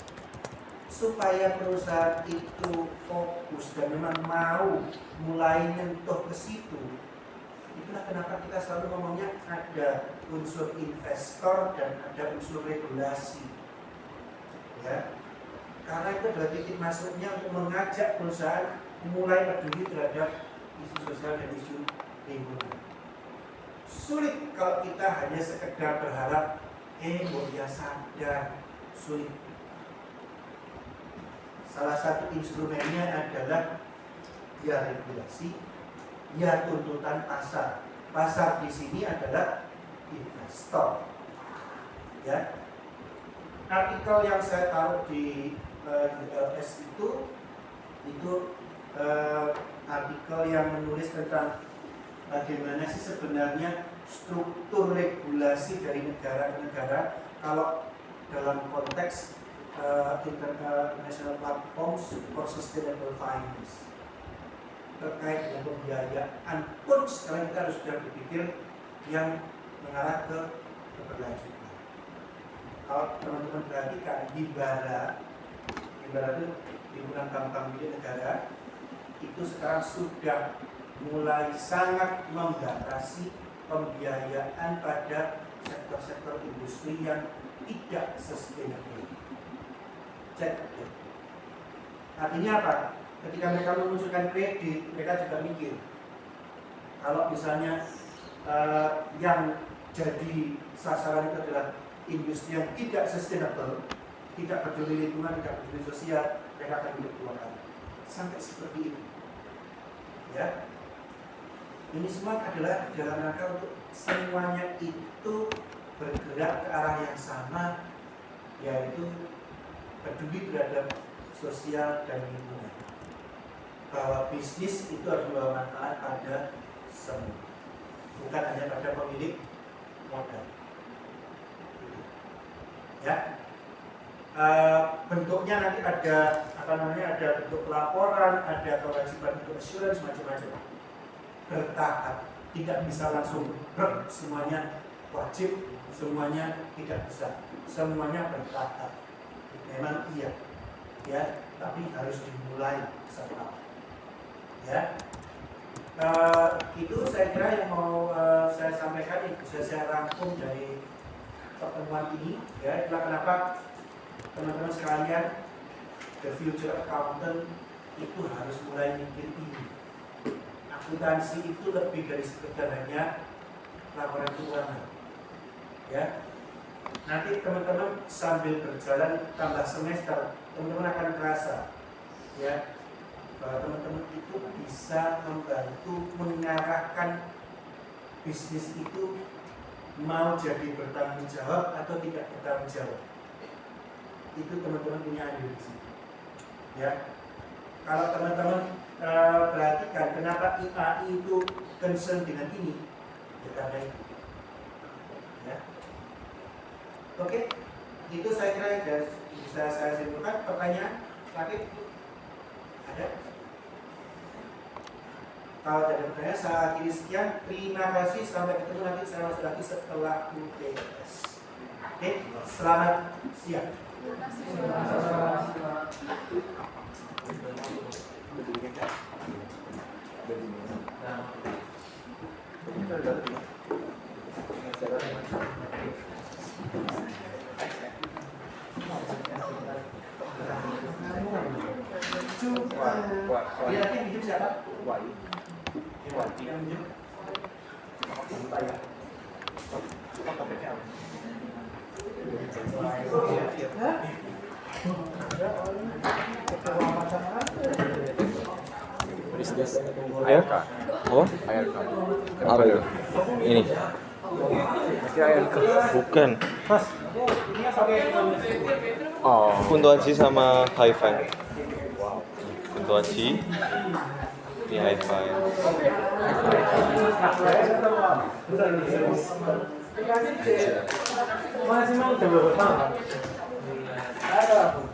supaya perusahaan itu fokus dan memang mau mulai nyentuh ke situ. Itulah kenapa kita selalu ngomongnya ada unsur investor dan ada unsur regulasi. Ya, karena itu adalah titik masuknya untuk mengajak perusahaan mulai peduli terhadap isu sosial dan isu lingkungan. Sulit kalau kita hanya sekedar berharap, ya sadar, sulit. Salah satu instrumennya adalah ya regulasi, ya tuntutan pasar. Pasar di sini adalah investor. Ya, artikel yang saya taruh di ULS itu artikel yang menulis tentang bagaimana sih sebenarnya struktur regulasi dari negara ke negara kalau dalam konteks International Platforms for Sustainable Finance. Terkait dengan pembiayaan pun sekarang kita harus sudah berpikir yang mengarah ke keberlanjutan. Kalau teman-teman perhatikan di barat itu himpunan bank-bank milik negara itu sekarang sudah mulai sangat membatasi pembiayaan pada sektor-sektor industri yang tidak sustainable. Artinya apa? Ketika mereka mengusulkan kredit, mereka juga mikir kalau misalnya yang jadi sasaran itu adalah industri yang tidak sustainable, tidak peduli lingkungan, tidak peduli sosial, mereka akan dikeluarkan. Sampai seperti itu. Ya, ini semua adalah dalam rangka untuk semuanya itu bergerak ke arah yang sama, yaitu peduli terhadap sosial dan lingkungan. Bahwa bisnis itu harus membawa manfaat pada semua, bukan hanya pada pemilik modal. Ya, bentuknya nanti ada ada bentuk laporan, ada kewajiban untuk assurance, macam-macam. Bertahap, tidak bisa langsung semuanya wajib, semuanya tidak bisa, semuanya bertahap. Memang iya, ya, tapi harus dimulai somehow. Ya, itu saya kira yang mau saya sampaikan, yang bisa saya rangkum dari pertemuan ini. Ya, itulah kenapa teman-teman sekalian, the future accountant itu harus mulai mikir ini. Akuntansi itu lebih dari sekedar hanya laporan keuangan. Ya, nanti teman-teman sambil berjalan tambah semester, teman-teman akan terasa, ya, bahwa teman-teman itu bisa membantu mengarahkan bisnis itu mau jadi bertanggung jawab atau tidak bertanggung jawab. Itu teman-teman punya andil di sini. Ya, kalau teman-teman perhatikan kenapa IAI itu concern dengan ini, ya karena itu. Ya. Oke, itu saya kira yang bisa saya simpulkan. Pertanyaan lagi ada? Kalau ada pertanyaan, saya akhiri sekian. Terima kasih, sampai ketemu nanti saya masuk lagi setelah UTS. Oke, selamat siang. Dia nanti minjem siapa? Yang minjem? ARK. Oh? ARK. Apa itu? Ini. Bukan. Oh. Kuntuaji sama hi-fi. Kuntuaji. Ini hi-fi. Masih mau coba berapa? Ada.